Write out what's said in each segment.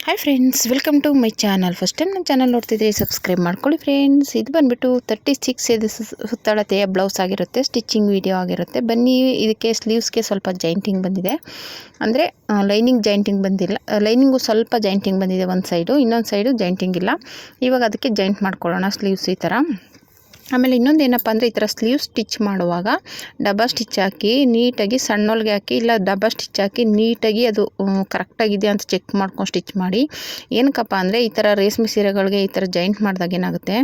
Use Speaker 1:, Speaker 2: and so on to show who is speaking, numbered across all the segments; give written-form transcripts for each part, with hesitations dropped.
Speaker 1: Hi friends, welcome to my channel. First time ನನ್ನ channel ನೋಡ್ತಿದ್ರೆ subscribe ಮಾಡ್ಕೊಳ್ಳಿ friends. ಇದು ಬಂದುಬಿಟ್ಟು 36 ಸುತ್ತಳತೆಯ ಬ್ಲೌಸ್ ಆಗಿರುತ್ತೆ, ಸ್ಟಿಚಿಂಗ್ ವಿಡಿಯೋ ಆಗಿರುತ್ತೆ. ಬನ್ನಿ, ಇದಕ್ಕೆ ಸ್ಲೀವ್ಸ್ಗೆ ಸ್ವಲ್ಪ ಜಾಯಿಂಟಿಂಗ್ ಬಂದಿದೆ, ಅಂದರೆ ಲೈನಿಂಗ್ ಜಾಯಿಂಟಿಂಗ್ ಬಂದಿಲ್ಲ. ಲೈನಿಂಗು ಸ್ವಲ್ಪ ಜಾಯಿಂಟಿಂಗ್ ಬಂದಿದೆ ಒಂದು ಸೈಡು, ಇನ್ನೊಂದು ಸೈಡು ಜಾಯಿಂಟಿಂಗ್ ಇಲ್ಲ. ಇವಾಗ ಅದಕ್ಕೆ ಜಾಯಿಂಟ್ ಮಾಡ್ಕೊಳ್ಳೋಣ ಸ್ಲೀವ್ಸ್ ಈ ಥರ. ಆಮೇಲೆ ಇನ್ನೊಂದು ಏನಪ್ಪ ಅಂದರೆ, ಈ ಥರ ಸ್ಲೀವ್ ಸ್ಟಿಚ್ ಮಾಡುವಾಗ ಡಬ್ಬ ಸ್ಟಿಚ್ ಹಾಕಿ ನೀಟಾಗಿ ಸಣ್ಣೊಳಗೆ ಹಾಕಿ, ಇಲ್ಲ ಡಬ್ಬ ಸ್ಟಿಚ್ ಹಾಕಿ ನೀಟಾಗಿ ಅದು ಕರೆಕ್ಟಾಗಿದೆ ಅಂತ ಚೆಕ್ ಮಾಡ್ಕೊಂಡು ಸ್ಟಿಚ್ ಮಾಡಿ. ಏನಕ್ಕಪ್ಪ ಅಂದರೆ, ಈ ಥರ ರೇಷ್ಮೆ ಸೀರೆಗಳಿಗೆ ಈ ಥರ ಜಾಯಿಂಟ್ ಮಾಡಿದಾಗ ಏನಾಗುತ್ತೆ,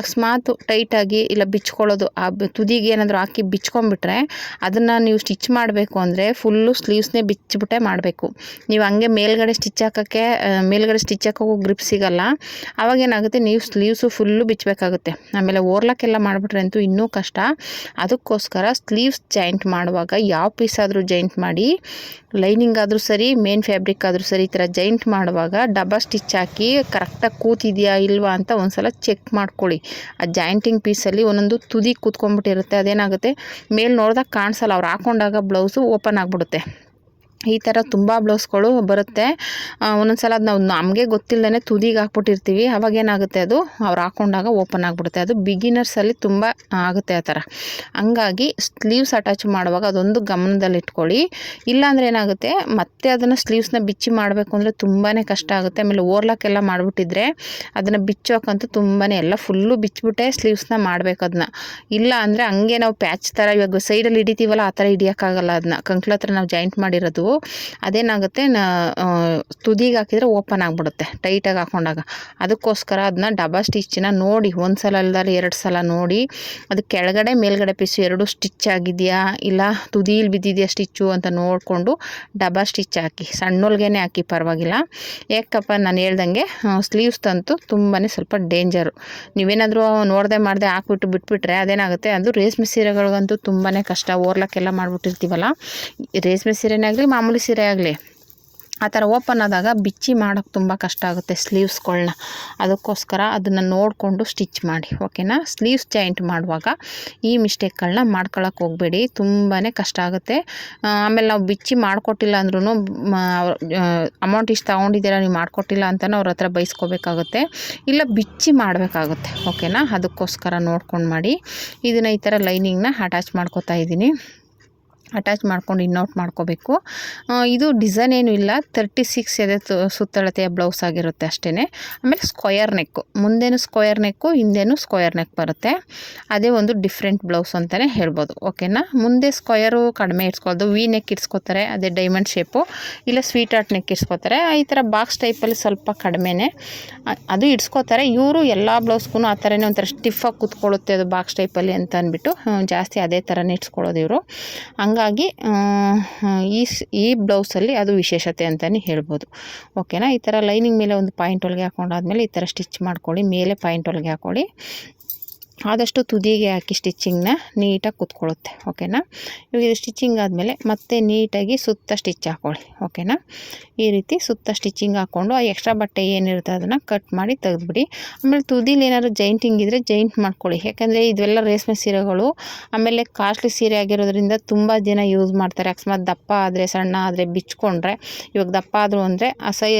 Speaker 1: ಅಕಸ್ಮಾತ್ ಟೈಟಾಗಿ ಇಲ್ಲ ಬಿಚ್ಕೊಳ್ಳೋದು, ಆ ತುದಿಗೆ ಏನಾದರೂ ಹಾಕಿ ಬಿಚ್ಕೊಂಡ್ಬಿಟ್ರೆ ಅದನ್ನು ನೀವು ಸ್ಟಿಚ್ ಮಾಡಬೇಕು ಅಂದರೆ ಫುಲ್ಲು ಸ್ಲೀವ್ಸ್ನೇ ಬಿಚ್ಚಿಬಿಟ್ಟೆ ಮಾಡಬೇಕು. ನೀವು ಹಂಗೆ ಮೇಲ್ಗಡೆ ಸ್ಟಿಚ್ ಹಾಕೋಕ್ಕೂ ಗ್ರಿಪ್ ಸಿಗಲ್ಲ. ಆವಾಗೇನಾಗುತ್ತೆ, ನೀವು ಸ್ಲೀವ್ಸು ಫುಲ್ಲು ಬಿಚ್ಚಬೇಕಾಗುತ್ತೆ. ಆಮೇಲೆ ಓರ್ಲಕ್ಕೆಲ್ಲ ಮಾಡಿಬಿಟ್ರೆ ಅಂತೂ ಇನ್ನೂ ಕಷ್ಟ. ಅದಕ್ಕೋಸ್ಕರ ಸ್ಲೀವ್ಸ್ ಜಾಯಿಂಟ್ ಮಾಡುವಾಗ ಯಾವ ಪೀಸ್ ಆದರೂ ಜಾಯಿಂಟ್ ಮಾಡಿ, ಲೈನಿಂಗ್ ಆದರೂ ಸರಿ, ಮೇನ್ ಫ್ಯಾಬ್ರಿಕ್ ಆದರೂ ಸರಿ, ಈ ಥರ ಜಾಯಿಂಟ್ ಮಾಡುವಾಗ ಡಬ್ಬ ಸ್ಟಿಚ್ ಹಾಕಿ ಕರೆಕ್ಟಾಗಿ ಕೂತಿದೆಯಾ ಇಲ್ವಾ ಅಂತ ಒಂದು ಸಲ ಚೆಕ್ ಮಾಡ್ಕೊಳ್ಳಿ. ಆ ಜಾಯಿಂಟಿಂಗ್ ಪೀಸಲ್ಲಿ ಒಂದೊಂದು ತುದಿ ಕೂತ್ಕೊಂಡ್ಬಿಟ್ಟಿರುತ್ತೆ, ಅದೇನಾಗುತ್ತೆ ಮೇಲೆ ನೋಡಿದಾಗ ಕಾಣಿಸಲ್ಲ, ಅವ್ರು ಹಾಕೊಂಡಾಗ ಬ್ಲೌಸು ಓಪನ್ ಆಗಿಬಿಡುತ್ತೆ. ಈ ಥರ ತುಂಬ ಬ್ಲೌಸ್ಗಳು ಬರುತ್ತೆ. ಒಂದೊಂದು ಸಲ ಅದು ನಾವು ನಮಗೆ ಗೊತ್ತಿಲ್ಲದೇ ತುದಿಗೆ ಹಾಕ್ಬಿಟ್ಟಿರ್ತೀವಿ, ಅವಾಗೇನಾಗುತ್ತೆ ಅದು ಅವ್ರು ಹಾಕ್ಕೊಂಡಾಗ ಓಪನ್ ಆಗಿಬಿಡುತ್ತೆ. ಅದು ಬಿಗಿನರ್ಸಲ್ಲಿ ತುಂಬ ಆಗುತ್ತೆ ಆ ಥರ. ಹಂಗಾಗಿ ಸ್ಲೀವ್ಸ್ ಅಟ್ಯಾಚ್ ಮಾಡುವಾಗ ಅದೊಂದು ಗಮನದಲ್ಲಿಟ್ಕೊಳ್ಳಿ. ಇಲ್ಲಾಂದರೆ ಏನಾಗುತ್ತೆ, ಮತ್ತೆ ಅದನ್ನು ಸ್ಲೀವ್ಸ್ನ ಬಿಚ್ಚಿ ಮಾಡಬೇಕು ಅಂದರೆ ತುಂಬಾ ಕಷ್ಟ ಆಗುತ್ತೆ. ಆಮೇಲೆ ಓರ್ಲಾಕೆಲ್ಲ ಮಾಡಿಬಿಟ್ಟಿದ್ರೆ ಅದನ್ನು ಬಿಚ್ಚೋಕ್ಕಂತೂ ತುಂಬಾ ಎಲ್ಲ ಫುಲ್ಲು ಬಿಚ್ಚಿಬಿಟ್ಟೆ ಸ್ಲೀವ್ಸ್ನ ಮಾಡಬೇಕು ಅದನ್ನ. ಇಲ್ಲ ಅಂದರೆ ಹಂಗೆ ನಾವು ಪ್ಯಾಚ್ ಥರ ಇವಾಗ ಸೈಡಲ್ಲಿ ಹಿಡಿತೀವಲ್ಲ, ಆ ಥರ ಹಿಡಿಯೋಕ್ಕಾಗಲ್ಲ. ಅದನ್ನ ಕಂಕ್ಳ ಹತ್ರ ನಾವು ಜಾಯಿಂಟ್ ಮಾಡಿರೋದು ಅದೇನಾಗುತ್ತೆ, ತುದಿಗೆ ಹಾಕಿದರೆ ಓಪನ್ ಆಗಿಬಿಡುತ್ತೆ ಟೈಟಾಗಿ ಹಾಕೊಂಡಾಗ. ಅದಕ್ಕೋಸ್ಕರ ಅದನ್ನ ಡಬಲ್ ಸ್ಟಿಚ್ನ ನೋಡಿ, ಒಂದು ಸಲ ಅಲ್ದಾರೆ 2 ಸಲ ನೋಡಿ, ಅದು ಕೆಳಗಡೆ ಮೇಲ್ಗಡೆ ಪೀಸು ಎರಡು ಸ್ಟಿಚ್ ಆಗಿದೆಯಾ ಇಲ್ಲ ತುದಿಯಲ್ಲಿ ಬಿದ್ದಿದೆಯಾ ಸ್ಟಿಚ್ಚು ಅಂತ ನೋಡಿಕೊಂಡು ಡಬಲ್ ಸ್ಟಿಚ್ ಹಾಕಿ, ಸಣ್ಣೊಲ್ಗೇನೆ ಹಾಕಿ ಪರವಾಗಿಲ್ಲ. ಯಾಕಪ್ಪ ನಾನು ಹೇಳ್ದಂಗೆ ಸ್ಲೀವ್ಸ್ ತಂತು ತುಂಬಾ ಸ್ವಲ್ಪ ಡೇಂಜರು. ನೀವೇನಾದರೂ ನೋಡದೆ ಮಾಡದೆ ಹಾಕ್ಬಿಟ್ಟು ಬಿಟ್ಬಿಟ್ರೆ ಅದೇನಾಗುತ್ತೆ, ಅದು ರೇಷ್ಮೆ ಸೀರೆಗಳಿಗಂತೂ ತುಂಬಾ ಕಷ್ಟ. ಓರ್ಲಕ್ಕೆಲ್ಲ ಮಾಡಿಬಿಟ್ಟಿರ್ತೀವಲ್ಲ, ರೇಷ್ಮೆ ಸೀರೆನೇ ಆಗಲಿ ಮಾಮೂಲಿ ಸೀರೆ ಆಗಲಿ, ಆ ಥರ ಓಪನ್ ಆದಾಗ ಬಿಚ್ಚಿ ಮಾಡೋಕ್ಕೆ ತುಂಬ ಕಷ್ಟ ಆಗುತ್ತೆ ಸ್ಲೀವ್ಸ್ಗಳನ್ನ. ಅದಕ್ಕೋಸ್ಕರ ಅದನ್ನು ನೋಡಿಕೊಂಡು ಸ್ಟಿಚ್ ಮಾಡಿ, ಓಕೆನಾ. ಸ್ಲೀವ್ಸ್ ಜಾಯಿಂಟ್ ಮಾಡುವಾಗ ಈ ಮಿಸ್ಟೇಕ್ಗಳನ್ನ ಮಾಡ್ಕೊಳ್ಳೋಕೆ ಹೋಗಬೇಡಿ, ತುಂಬಾ ಕಷ್ಟ ಆಗುತ್ತೆ. ಆಮೇಲೆ ನಾವು ಬಿಚ್ಚಿ ಮಾಡಿಕೊಟ್ಟಿಲ್ಲ ಅಂದ್ರೂ ಅಮೌಂಟ್ ಇಷ್ಟು ತೊಗೊಂಡಿದ್ದೀರಾ ನೀವು ಮಾಡಿಕೊಟ್ಟಿಲ್ಲ ಅಂತಲೂ ಅವ್ರ ಹತ್ರ ಬೈಸ್ಕೋಬೇಕಾಗುತ್ತೆ, ಇಲ್ಲ ಬಿಚ್ಚಿ ಮಾಡಬೇಕಾಗುತ್ತೆ, ಓಕೆನಾ. ಅದಕ್ಕೋಸ್ಕರ ನೋಡ್ಕೊಂಡು ಮಾಡಿ. ಇದನ್ನು ಈ ಥರ ಲೈನಿಂಗ್ನ ಅಟ್ಯಾಚ್ ಮಾಡ್ಕೊತಾ ಇದ್ದೀನಿ. ಅಟ್ಯಾಚ್ ಮಾಡ್ಕೊಂಡು ಇನ್ನೌಟ್ ಮಾಡ್ಕೋಬೇಕು. ಇದು ಡಿಸೈನ್ ಏನೂ ಇಲ್ಲ, 36 ಎದೆ ಸುತ್ತಳತೆಯ ಬ್ಲೌಸ್ ಆಗಿರುತ್ತೆ ಅಷ್ಟೇ. ಆಮೇಲೆ ಸ್ಕ್ವಯರ್ ನೆಕ್ಕು, ಮುಂದೇನು ಸ್ಕ್ವಯರ್ ನೆಕ್ಕು, ಹಿಂದೇನು ಸ್ಕ್ವಯರ್ ನೆಕ್ ಬರುತ್ತೆ. ಅದೇ ಒಂದು ಡಿಫ್ರೆಂಟ್ ಬ್ಲೌಸ್ ಅಂತಲೇ ಹೇಳ್ಬೋದು, ಓಕೆನಾ. ಮುಂದೆ ಸ್ಕ್ವಯರು ಕಡಿಮೆ ಇಡ್ಸ್ಕೊಳ್ಳೋದು, ವಿ ನೆಕ್ ಇಡ್ಸ್ಕೊತಾರೆ, ಅದೇ ಡೈಮಂಡ್ ಶೇಪು, ಇಲ್ಲ ಸ್ವೀಟ್ ಆರ್ಟ್ ನೆಕ್ ಇಡ್ಸ್ಕೊತಾರೆ. ಈ ಥರ ಬಾಕ್ಸ್ ಟೈಪಲ್ಲಿ ಸ್ವಲ್ಪ ಕಡಿಮೆನೇ ಅದು ಇಡ್ಸ್ಕೊತಾರೆ. ಇವರು ಎಲ್ಲ ಬ್ಲೌಸ್ಗೂ ಆ ಥರನೇ ಒಂಥರ ಸ್ಟಿಫಾಗಿ ಕೂತ್ಕೊಳ್ಳುತ್ತೆ ಅದು ಬಾಕ್ಸ್ ಟೈಪಲ್ಲಿ ಅಂತ ಅಂದ್ಬಿಟ್ಟು ಜಾಸ್ತಿ ಅದೇ ಥರನೇ ಇಡ್ಸ್ಕೊಳ್ಳೋದು ಇವರು. ಹಂಗಾಗಿ ಈ ಬ್ಲೌಸಲ್ಲಿ ಅದು ವಿಶೇಷತೆ ಅಂತಲೇ ಹೇಳ್ಬೋದು, ಓಕೆನಾ. ಈ ಥರ ಲೈನಿಂಗ್ ಮೇಲೆ ಒಂದು ಪಾಯಿಂಟ್ ಹೊಲಿಗೆ ಹಾಕೊಂಡಾದ್ಮೇಲೆ ಈ ಥರ ಸ್ಟಿಚ್ ಮಾಡ್ಕೊಳ್ಳಿ, ಮೇಲೆ ಪಾಯಿಂಟ್ ಹೊಲಿಗೆ ಹಾಕ್ಕೊಳ್ಳಿ. ಆದಷ್ಟು ತುದಿಗೆ ಹಾಕಿ ಸ್ಟಿಚ್ಚಿಂಗ್ನ ನೀಟಾಗಿ ಕೂತ್ಕೊಳ್ಳುತ್ತೆ, ಓಕೆನಾ. ಇವಾಗ ಇದು ಸ್ಟಿಚ್ಚಿಂಗ್ ಆದಮೇಲೆ ಮತ್ತೆ ನೀಟಾಗಿ ಸುತ್ತ ಸ್ಟಿಚ್ ಹಾಕ್ಕೊಳ್ಳಿ, ಓಕೆನಾ. ಈ ರೀತಿ ಸುತ್ತ ಸ್ಟಿಚ್ಚಿಂಗ್ ಹಾಕ್ಕೊಂಡು ಆ ಎಕ್ಸ್ಟ್ರಾ ಬಟ್ಟೆ ಏನಿರುತ್ತೆ ಅದನ್ನು ಕಟ್ ಮಾಡಿ ತೆಗೆದುಬಿಡಿ. ಆಮೇಲೆ ತುದಿಲಿ ಏನಾದ್ರು ಜಾಯಿಂಟಿಂಗ್ ಇದ್ದರೆ ಜಾಯಿಂಟ್ ಮಾಡ್ಕೊಳ್ಳಿ, ಯಾಕಂದರೆ ಇದೆಲ್ಲ ರೇಷ್ಮೆ ಸೀರೆಗಳು, ಆಮೇಲೆ ಕಾಸ್ಟ್ಲಿ ಸೀರೆ ಆಗಿರೋದ್ರಿಂದ ತುಂಬ ಜನ ಯೂಸ್ ಮಾಡ್ತಾರೆ. ಅಕಸ್ಮಾತ್ ದಪ್ಪ ಆದರೆ ಸಣ್ಣ ಆದರೆ ಬಿಚ್ಕೊಂಡ್ರೆ, ಇವಾಗ ದಪ್ಪ ಆದರೂ ಅಂದರೆ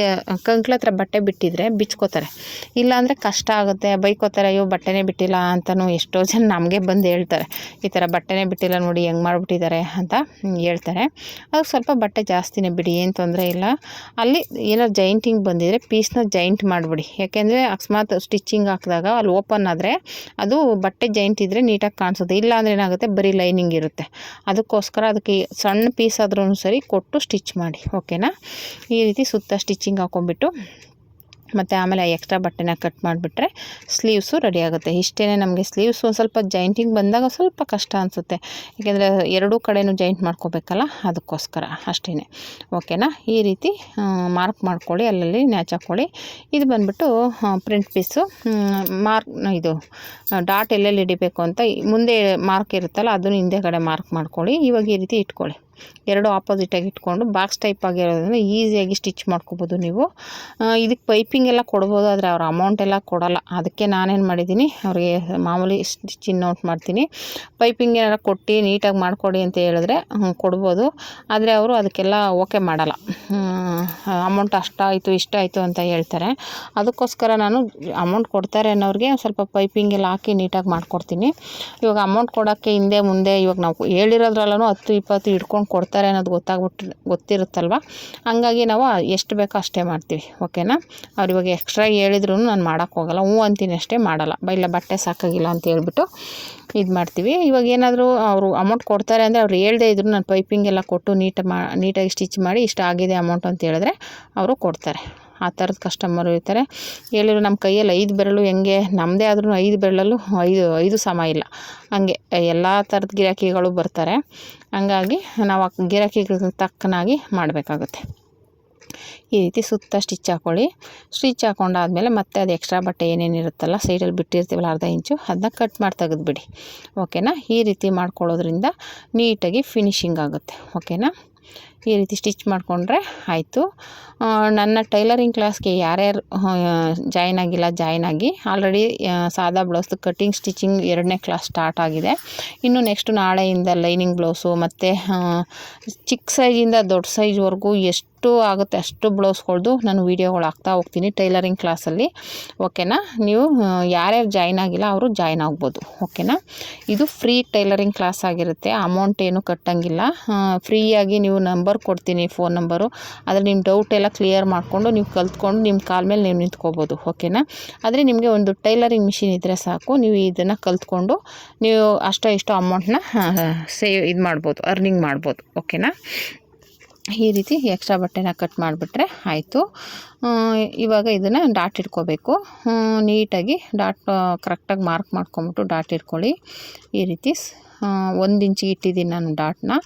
Speaker 1: ಕಂಕ್ಳ ಹತ್ರ ಬಟ್ಟೆ ಬಿಟ್ಟಿದ್ರೆ ಬಿಚ್ಕೋತಾರೆ, ಇಲ್ಲಾಂದರೆ ಕಷ್ಟ ಆಗುತ್ತೆ, ಬೈಕೋತಾರೆ, ಅಯ್ಯೋ ಬಟ್ಟೆನೇ ಬಿಟ್ಟಿಲ್ಲ ಅಂತಲೂ ಎಷ್ಟೋ ಜನ ನಮಗೆ ಬಂದು ಹೇಳ್ತಾರೆ, ಈ ಥರ ಬಟ್ಟೆನೇ ಬಿಟ್ಟಿಲ್ಲ ನೋಡಿ ಹೆಂಗೆ ಮಾಡಿಬಿಟ್ಟಿದ್ದಾರೆ ಅಂತ ಹೇಳ್ತಾರೆ. ಅದು ಸ್ವಲ್ಪ ಬಟ್ಟೆ ಜಾಸ್ತಿನೇ ಬಿಡಿ, ಏನು ತೊಂದರೆ ಇಲ್ಲ. ಅಲ್ಲಿ ಏನೋ ಜಾಯಿಂಟಿಂಗ್ ಬಂದಿದ್ರೆ ಪೀಸ್ನ ಜಾಯಿಂಟ್ ಮಾಡಿಬಿಡಿ, ಯಾಕೆಂದರೆ ಅಕಸ್ಮಾತ್ ಸ್ಟಿಚ್ಚಿಂಗ್ ಹಾಕಿದಾಗ ಅಲ್ಲಿ ಓಪನ್ ಆದರೆ ಅದು ಬಟ್ಟೆ ಜಾಯಿಂಟ್ ಇದ್ದರೆ ನೀಟಾಗಿ ಕಾಣಿಸುತ್ತೆ, ಇಲ್ಲ ಅಂದರೆ ಏನಾಗುತ್ತೆ ಬರೀ ಲೈನಿಂಗ್ ಇರುತ್ತೆ. ಅದಕ್ಕೋಸ್ಕರ ಅದಕ್ಕೆ ಸಣ್ಣ ಪೀಸ್ ಆದ್ರೂ ಸರಿ ಕೊಟ್ಟು ಸ್ಟಿಚ್ ಮಾಡಿ, ಓಕೆನಾ. ಈ ರೀತಿ ಸುತ್ತ ಸ್ಟಿಚ್ಚಿಂಗ್ ಹಾಕ್ಕೊಂಬಿಟ್ಟು ಮತ್ತು ಆಮೇಲೆ ಎಕ್ಸ್ಟ್ರಾ ಬಟ್ಟೆನ ಕಟ್ ಮಾಡಿಬಿಟ್ರೆ ಸ್ಲೀವ್ಸು ರೆಡಿ ಆಗುತ್ತೆ. ಇಷ್ಟೇ ನಮಗೆ ಸ್ಲೀವ್ಸು ಒಂದು ಸ್ವಲ್ಪ ಜಾಯಿಂಟಿಂಗ್ ಬಂದಾಗ ಸ್ವಲ್ಪ ಕಷ್ಟ ಅನಿಸುತ್ತೆ, ಯಾಕೆಂದರೆ ಎರಡೂ ಕಡೆಯೂ ಜಾಯಿಂಟ್ ಮಾಡ್ಕೋಬೇಕಲ್ಲ, ಅದಕ್ಕೋಸ್ಕರ ಅಷ್ಟೇ, ಓಕೆನಾ. ಈ ರೀತಿ ಮಾರ್ಕ್ ಮಾಡ್ಕೊಳ್ಳಿ, ಅಲ್ಲಲ್ಲಿ ನ್ಯಾಚ್ ಹಾಕ್ಕೊಳ್ಳಿ. ಇದು ಬಂದುಬಿಟ್ಟು ಪ್ರಿಂಟ್ ಪೀಸು. ಇದು ಡಾಟ್ ಎಲ್ಲೆಲ್ಲಿ ಹಿಡಿಬೇಕು ಅಂತ ಮುಂದೆ ಮಾರ್ಕ್ ಇರುತ್ತಲ್ಲ ಅದನ್ನು ಹಿಂದೆ ಕಡೆ ಮಾರ್ಕ್ ಮಾಡ್ಕೊಳ್ಳಿ. ಇವಾಗ ಈ ರೀತಿ ಇಟ್ಕೊಳ್ಳಿ. ಎರಡು ಆಪೋಸಿಟಾಗಿ ಇಟ್ಕೊಂಡು ಬಾಕ್ಸ್ ಟೈಪ್ ಆಗಿರೋದ್ರಿಂದ ಈಸಿಯಾಗಿ ಸ್ಟಿಚ್ ಮಾಡ್ಕೋಬೋದು ನೀವು. ಇದಕ್ಕೆ ಪೈಪಿಂಗ್ ಎಲ್ಲ ಕೊಡ್ಬೋದು, ಆದರೆ ಅವ್ರ ಅಮೌಂಟ್ ಎಲ್ಲ ಕೊಡೋಲ್ಲ. ಅದಕ್ಕೆ ನಾನೇನು ಮಾಡಿದ್ದೀನಿ, ಅವ್ರಿಗೆ ಮಾಮೂಲಿ ಸ್ಟಿಚಿಂಗ್ ನೋಟ್ ಮಾಡ್ತೀನಿ. ಪೈಪಿಂಗ್ ಏನಾರು ಕೊಟ್ಟು ನೀಟಾಗಿ ಮಾಡಿಕೊಡಿ ಅಂತ ಹೇಳಿದ್ರೆ ಕೊಡ್ಬೋದು, ಆದರೆ ಅವರು ಅದಕ್ಕೆಲ್ಲ ಓಕೆ ಮಾಡಲ್ಲ. ಅಮೌಂಟ್ ಅಷ್ಟಾಯಿತು ಇಷ್ಟಾಯಿತು ಅಂತ ಹೇಳ್ತಾರೆ. ಅದಕ್ಕೋಸ್ಕರ ನಾನು ಅಮೌಂಟ್ ಕೊಡ್ತಾರೆ ಅನ್ನೋರಿಗೆ ಸ್ವಲ್ಪ ಪೈಪಿಂಗ್ ಎಲ್ಲ ಹಾಕಿ ನೀಟಾಗಿ ಮಾಡಿಕೊಡ್ತೀನಿ. ಇವಾಗ ಅಮೌಂಟ್ ಕೊಡೋಕ್ಕೆ ಹಿಂದೆ ಮುಂದೆ ಇವಾಗ ನಾವು ಹೇಳಿರೋದ್ರಲ್ಲೂ 10-20 ಇಟ್ಕೊಂಡು ಕೊಡ್ತಾರೆ ಅನ್ನೋದು ಗೊತ್ತಿರುತ್ತಲ್ವ. ಹಂಗಾಗಿ ನಾವು ಎಷ್ಟು ಬೇಕೋ ಅಷ್ಟೇ ಮಾಡ್ತೀವಿ. ಓಕೆನಾ. ಅವ್ರು ಇವಾಗ ಎಕ್ಸ್ಟ್ರಾ ಹೇಳಿದ್ರು ನಾನು ಮಾಡೋಕ್ಕೋಗಲ್ಲ, ಹ್ಞೂ ಅಂತೀನಿ ಅಷ್ಟೇ, ಮಾಡಲ್ಲ. ಇಲ್ಲ ಬಟ್ಟೆ ಸಾಕಾಗಿಲ್ಲ ಅಂತ ಹೇಳ್ಬಿಟ್ಟು ಇದು ಮಾಡ್ತೀವಿ. ಇವಾಗ ಏನಾದರೂ ಅವರು ಅಮೌಂಟ್ ಕೊಡ್ತಾರೆ ಅಂದರೆ ಅವ್ರು ಹೇಳ್ದೇ ಇದ್ರು ನಾನು ಪೈಪಿಂಗ್ ಎಲ್ಲ ಕೊಟ್ಟು ನೀಟಾಗಿ ಸ್ಟಿಚ್ ಮಾಡಿ ಇಷ್ಟ ಆಗಿದೆ ಅಮೌಂಟ್ ಅಂತ ಹೇಳಿದ್ರೆ ಅವರು ಕೊಡ್ತಾರೆ. ಆ ಥರದ ಕಸ್ಟಮರು ಇರ್ತಾರೆ. ಹೇಳಿದ್ರು ನಮ್ಮ ಕೈಯಲ್ಲಿ 5 ಬೆರಳು ಹೆಂಗೆ, ನಮ್ಮದೇ ಆದ್ರೂ 5 ಬೆರಳಲ್ಲೂ 5 ಸಮ ಇಲ್ಲ. ಹಂಗೆ ಎಲ್ಲ ಥರದ ಗಿರಾಕಿಗಳು ಬರ್ತಾರೆ. ಹಂಗಾಗಿ ನಾವು ಆ ಗಿರಾಕಿಗಳಿಗೆ ತಕ್ಕನಾಗಿ ಮಾಡಬೇಕಾಗುತ್ತೆ. ಈ ರೀತಿ ಸುತ್ತ ಸ್ಟಿಚ್ ಹಾಕ್ಕೊಳ್ಳಿ. ಸ್ಟಿಚ್ ಹಾಕ್ಕೊಂಡಾದ್ಮೇಲೆ ಮತ್ತೆ ಅದು ಎಕ್ಸ್ಟ್ರಾ ಬಟ್ಟೆ ಏನೇನಿರುತ್ತಲ್ಲ ಸೈಡಲ್ಲಿ ಬಿಟ್ಟಿರ್ತೀವಲ್ಲ ಅರ್ಧ ಇಂಚು, ಅದನ್ನ ಕಟ್ ಮಾಡಿ ತೆಗೆದುಬಿಡಿ. ಓಕೆನಾ. ಈ ರೀತಿ ಮಾಡ್ಕೊಳ್ಳೋದ್ರಿಂದ ನೀಟಾಗಿ ಫಿನಿಶಿಂಗ್ ಆಗುತ್ತೆ. ಓಕೆನಾ. ಈ ರೀತಿ ಸ್ಟಿಚ್ ಮಾಡಿಕೊಂಡ್ರೆ ಆಯಿತು. ನನ್ನ ಟೈಲರಿಂಗ್ ಕ್ಲಾಸ್ಗೆ ಯಾರ್ಯಾರು ಜಾಯ್ನ್ ಆಗಿಲ್ಲ ಜಾಯ್ನ್ ಆಗಿ. ಆಲ್ರೆಡಿ ಸಾದಾ ಬ್ಲೌಸ್ದು ಕಟ್ಟಿಂಗ್ ಸ್ಟಿಚಿಂಗ್ 2ನೇ ಕ್ಲಾಸ್ ಸ್ಟಾರ್ಟ್ ಆಗಿದೆ. ಇನ್ನು ನೆಕ್ಸ್ಟ್ ನಾಳೆಯಿಂದ ಲೈನಿಂಗ್ ಬ್ಲೌಸು ಮತ್ತು ಚಿಕ್ಕ ಸೈಜಿಂದ ದೊಡ್ಡ ಸೈಜ್ವರೆಗೂ ಎಷ್ಟು ಆಗುತ್ತೆ ಅಷ್ಟು ಬ್ಲೌಸ್ಗಳ್ದು ನಾನು ವೀಡಿಯೋಗಳು ಹಾಕ್ತಾ ಹೋಗ್ತೀನಿ ಟೈಲರಿಂಗ್ ಕ್ಲಾಸಲ್ಲಿ. ಓಕೆನಾ. ನೀವು ಯಾರ್ಯಾರು ಜಾಯ್ನ್ ಆಗಿಲ್ಲ ಅವರು ಜಾಯ್ನ್ ಆಗ್ಬೋದು. ಓಕೆನಾ. ಇದು ಫ್ರೀ ಟೈಲರಿಂಗ್ ಕ್ಲಾಸ್ ಆಗಿರುತ್ತೆ. ಅಮೌಂಟ್ ಏನು ಕಟ್ಟಂಗಿಲ್ಲ. ಫ್ರೀಯಾಗಿ ನೀವು ನಂಬರ್ ಕೊಡ್ತೀನಿ, ಫೋನ್ ನಂಬರು. ಆದರೆ ನಿಮ್ಮ ಡೌಟ್ ಎಲ್ಲ ಕ್ಲಿಯರ್ ಮಾಡಿಕೊಂಡು ನೀವು ಕಲ್ತ್ಕೊಂಡು ನಿಮ್ಮ ಕಾಲ ಮೇಲೆ ನೀವು ನಿಂತ್ಕೋಬೋದು. ಓಕೆನಾ. ಆದರೆ ನಿಮಗೆ ಒಂದು ಟೈಲರಿಂಗ್ ಮಿಷಿನ್ ಇದ್ದರೆ ಸಾಕು, ನೀವು ಇದನ್ನು ಕಲ್ತ್ಕೊಂಡು ನೀವು ಅಷ್ಟೋ ಇಷ್ಟೋ ಅಮೌಂಟ್ನ ಇದು ಮಾಡ್ಬೋದು, ಅರ್ನಿಂಗ್ ಮಾಡ್ಬೋದು. ಓಕೆನಾ. ಈ ರೀತಿ ಎಕ್ಸ್ಟ್ರಾ ಬಟ್ಟೆನ ಕಟ್ ಮಾಡಿಬಿಟ್ರೆ ಆಯಿತು. ಇವಾಗ ಇದನ್ನು ಡಾಟ್ ಇಟ್ಕೋಬೇಕು. ನೀಟಾಗಿ ಡಾಟ್ ಕರೆಕ್ಟಾಗಿ ಮಾರ್ಕ್ ಮಾಡ್ಕೊಂಬಿಟ್ಟು ಡಾಟ್ ಇಟ್ಕೊಳ್ಳಿ. ಈ ರೀತಿ 1 ಇಂಚಿಗೆ ಇಟ್ಟಿದ್ದೀನಿ ನಾನು ಡಾಟ್ನ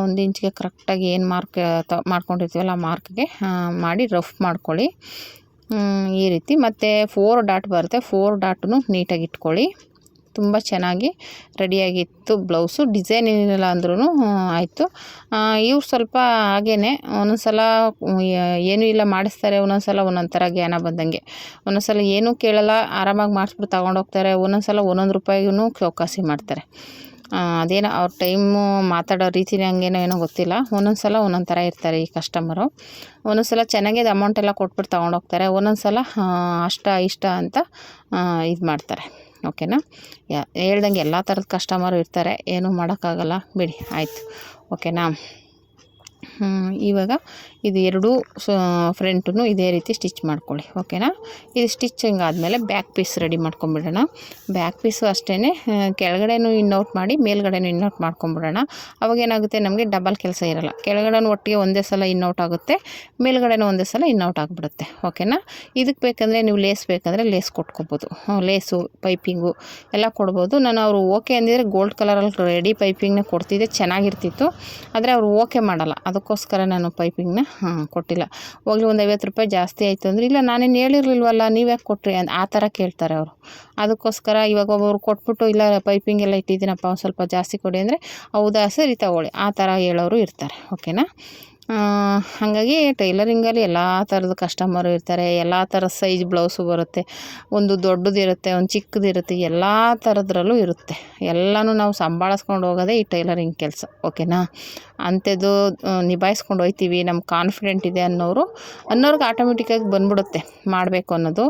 Speaker 1: 1 ಇಂಚಿಗೆ ಕರೆಕ್ಟಾಗಿ ಏನು ಮಾರ್ಕ್ ಮಾಡ್ಕೊಂಡಿರ್ತೀವಲ್ಲ ಆ ಮಾರ್ಕ್ಗೆ ಮಾಡಿ ರಫ್ ಮಾಡ್ಕೊಳ್ಳಿ. ಈ ರೀತಿ ಮತ್ತು 4 ಡಾಟ್ ಬರುತ್ತೆ. 4 ಡಾಟನ್ನು ನೀಟಾಗಿ ಇಟ್ಕೊಳ್ಳಿ. ತುಂಬ ಚೆನ್ನಾಗಿ ರೆಡಿಯಾಗಿತ್ತು ಬ್ಲೌಸು. ಡಿಸೈನ್ ಏನಿಲ್ಲ ಅಂದ್ರೂ ಆಯಿತು. ಇವ್ರು ಸ್ವಲ್ಪ ಹಾಗೇ ಒಂದೊಂದು ಸಲ ಏನೂ ಇಲ್ಲ ಮಾಡಿಸ್ತಾರೆ, ಒಂದೊಂದು ಸಲ ಒಂದೊಂದು ಥರ ಜ್ಞಾನ ಬಂದಂಗೆ. ಒಂದೊಂದು ಸಲ ಏನೂ ಕೇಳಲ್ಲ, ಆರಾಮಾಗಿ ಮಾಡಿಸ್ಬಿಟ್ಟು ತೊಗೊಂಡೋಗ್ತಾರೆ. ಒಂದೊಂದು ಸಲ ಒಂದೊಂದು ರೂಪಾಯಿಗೂ ಚೌಕಾಸಿ ಮಾಡ್ತಾರೆ. ಅದೇನೋ ಅವ್ರ ಟೈಮು ಮಾತಾಡೋ ರೀತಿನೇ ಹಂಗೇನೋ ಏನೋ ಗೊತ್ತಿಲ್ಲ. ಒಂದೊಂದು ಸಲ ಒಂದೊಂದು ಥರ ಇರ್ತಾರೆ ಈ ಕಸ್ಟಮರು. ಒಂದೊಂದು ಸಲ ಚೆನ್ನಾಗೇ ಅಮೌಂಟ್ ಎಲ್ಲ ಕೊಟ್ಬಿಟ್ಟು ತೊಗೊಂಡೋಗ್ತಾರೆ. ಒಂದೊಂದು ಸಲ ಅಷ್ಟ ಇಷ್ಟ ಅಂತ ಇದು ಮಾಡ್ತಾರೆ. ಓಕೆನಾ. ಹೇಳ್ದಂಗೆ ಎಲ್ಲ ಥರದ ಕಸ್ಟಮರು ಇರ್ತಾರೆ, ಏನೂ ಮಾಡೋಕ್ಕಾಗಲ್ಲ ಬಿಡಿ. ಆಯಿತು. ಓಕೆನಾ. ಇವಾಗ ಇದು 2 ಫ್ರಂಟನ್ನು ಇದೇ ರೀತಿ ಸ್ಟಿಚ್ ಮಾಡ್ಕೊಳ್ಳಿ. ಓಕೆನಾ. ಇದು ಸ್ಟಿಚಿಂಗ್ ಆದಮೇಲೆ ಬ್ಯಾಕ್ ಪೀಸ್ ರೆಡಿ ಮಾಡ್ಕೊಂಬಿಡೋಣ. ಬ್ಯಾಕ್ ಪೀಸು ಅಷ್ಟೇ ಕೆಳಗಡೆನೂ ಇನ್ನೌಟ್ ಮಾಡಿ ಮೇಲ್ಗಡೆನೂ ಇನ್ನೌಟ್ ಮಾಡ್ಕೊಂಬಿಡೋಣ. ಅವಾಗೇನಾಗುತ್ತೆ, ನಮಗೆ ಡಬಲ್ ಕೆಲಸ ಇರೋಲ್ಲ. ಕೆಳಗಡೆನೂ ಒಟ್ಟಿಗೆ ಒಂದೇ ಸಲ ಇನ್ನೌಟ್ ಆಗುತ್ತೆ, ಮೇಲ್ಗಡೆನೂ ಒಂದೇ ಸಲ ಇನ್ನೌಟ್ ಆಗಿಬಿಡುತ್ತೆ. ಓಕೆನಾ. ಇದಕ್ಕೆ ಬೇಕಂದರೆ ನೀವು ಲೇಸ್ ಬೇಕಂದರೆ ಲೇಸ್ ಕೊಟ್ಕೋಬೋದು. ಲೇಸು ಪೈಪಿಂಗು ಎಲ್ಲ ಕೊಡ್ಬೋದು. ನಾನು ಅವರು ಓಕೆ ಅಂದಿದ್ರೆ ಗೋಲ್ಡ್ ಕಲರಲ್ಲಿ ರೆಡಿ ಪೈಪಿಂಗ್ನ ಕೊಡ್ತಿದ್ದೆ, ಚೆನ್ನಾಗಿರ್ತಿತ್ತು. ಆದರೆ ಅವರು ಓಕೆ ಮಾಡಲ್ಲ. ಅದಕ್ಕೋಸ್ಕರ ನಾನು ಪೈಪಿಂಗ್ನ ಕೊಟ್ಟಿಲ್ಲ. ಹೋಗ್ಲಿ ಒಂದು 50 ರೂಪಾಯಿ ಜಾಸ್ತಿ ಆಯಿತು ಅಂದರೆ, ಇಲ್ಲ ನಾನೇನು ಹೇಳಿರ್ಲಿಲ್ವಲ್ಲ ನೀವು ಯಾಕೆ ಕೊಟ್ರಿ ಆ ಥರ ಕೇಳ್ತಾರೆ ಅವರು. ಅದಕ್ಕೋಸ್ಕರ ಇವಾಗ ಒಬ್ಬರು ಕೊಟ್ಬಿಟ್ಟು ಇಲ್ಲ ಪೈಪಿಂಗ್ ಎಲ್ಲ ಇಟ್ಟಿದ್ದೀನಪ್ಪ ಒಂದು ಸ್ವಲ್ಪ ಜಾಸ್ತಿ ಕೊಡಿ ಅಂದರೆ, ಹೌದಾ ಸರಿ ತಗೊಳ್ಳಿ ಆ ಥರ ಹೇಳೋರು ಇರ್ತಾರೆ. ಓಕೆನಾ. ಹಾಗಾಗಿ ಟೈಲರಿಂಗಲ್ಲಿ ಎಲ್ಲ ಥರದ ಕಸ್ಟಮರು ಇರ್ತಾರೆ. ಎಲ್ಲ ಥರದ ಸೈಜ್ ಬ್ಲೌಸು ಬರುತ್ತೆ. ಒಂದು ದೊಡ್ಡದಿರುತ್ತೆ, ಒಂದು ಚಿಕ್ಕದಿರುತ್ತೆ, ಎಲ್ಲ ಥರದ್ರಲ್ಲೂ ಇರುತ್ತೆ. ಎಲ್ಲನೂ ನಾವು ಸಂಭಾಳಿಸ್ಕೊಂಡು ಹೋಗೋದೇ ಈ ಟೈಲರಿಂಗ್ ಕೆಲಸ. ಓಕೆನಾ. ಅಂಥದ್ದು ನಿಭಾಯಿಸ್ಕೊಂಡು ಹೋಗ್ತೀವಿ, ನಮ್ಗೆ ಕಾನ್ಫಿಡೆಂಟ್ ಇದೆ ಅನ್ನೋರ್ಗೆ ಆಟೋಮೆಟಿಕ್ಕಾಗಿ ಬಂದ್ಬಿಡುತ್ತೆ ಮಾಡಬೇಕು ಅನ್ನೋದು.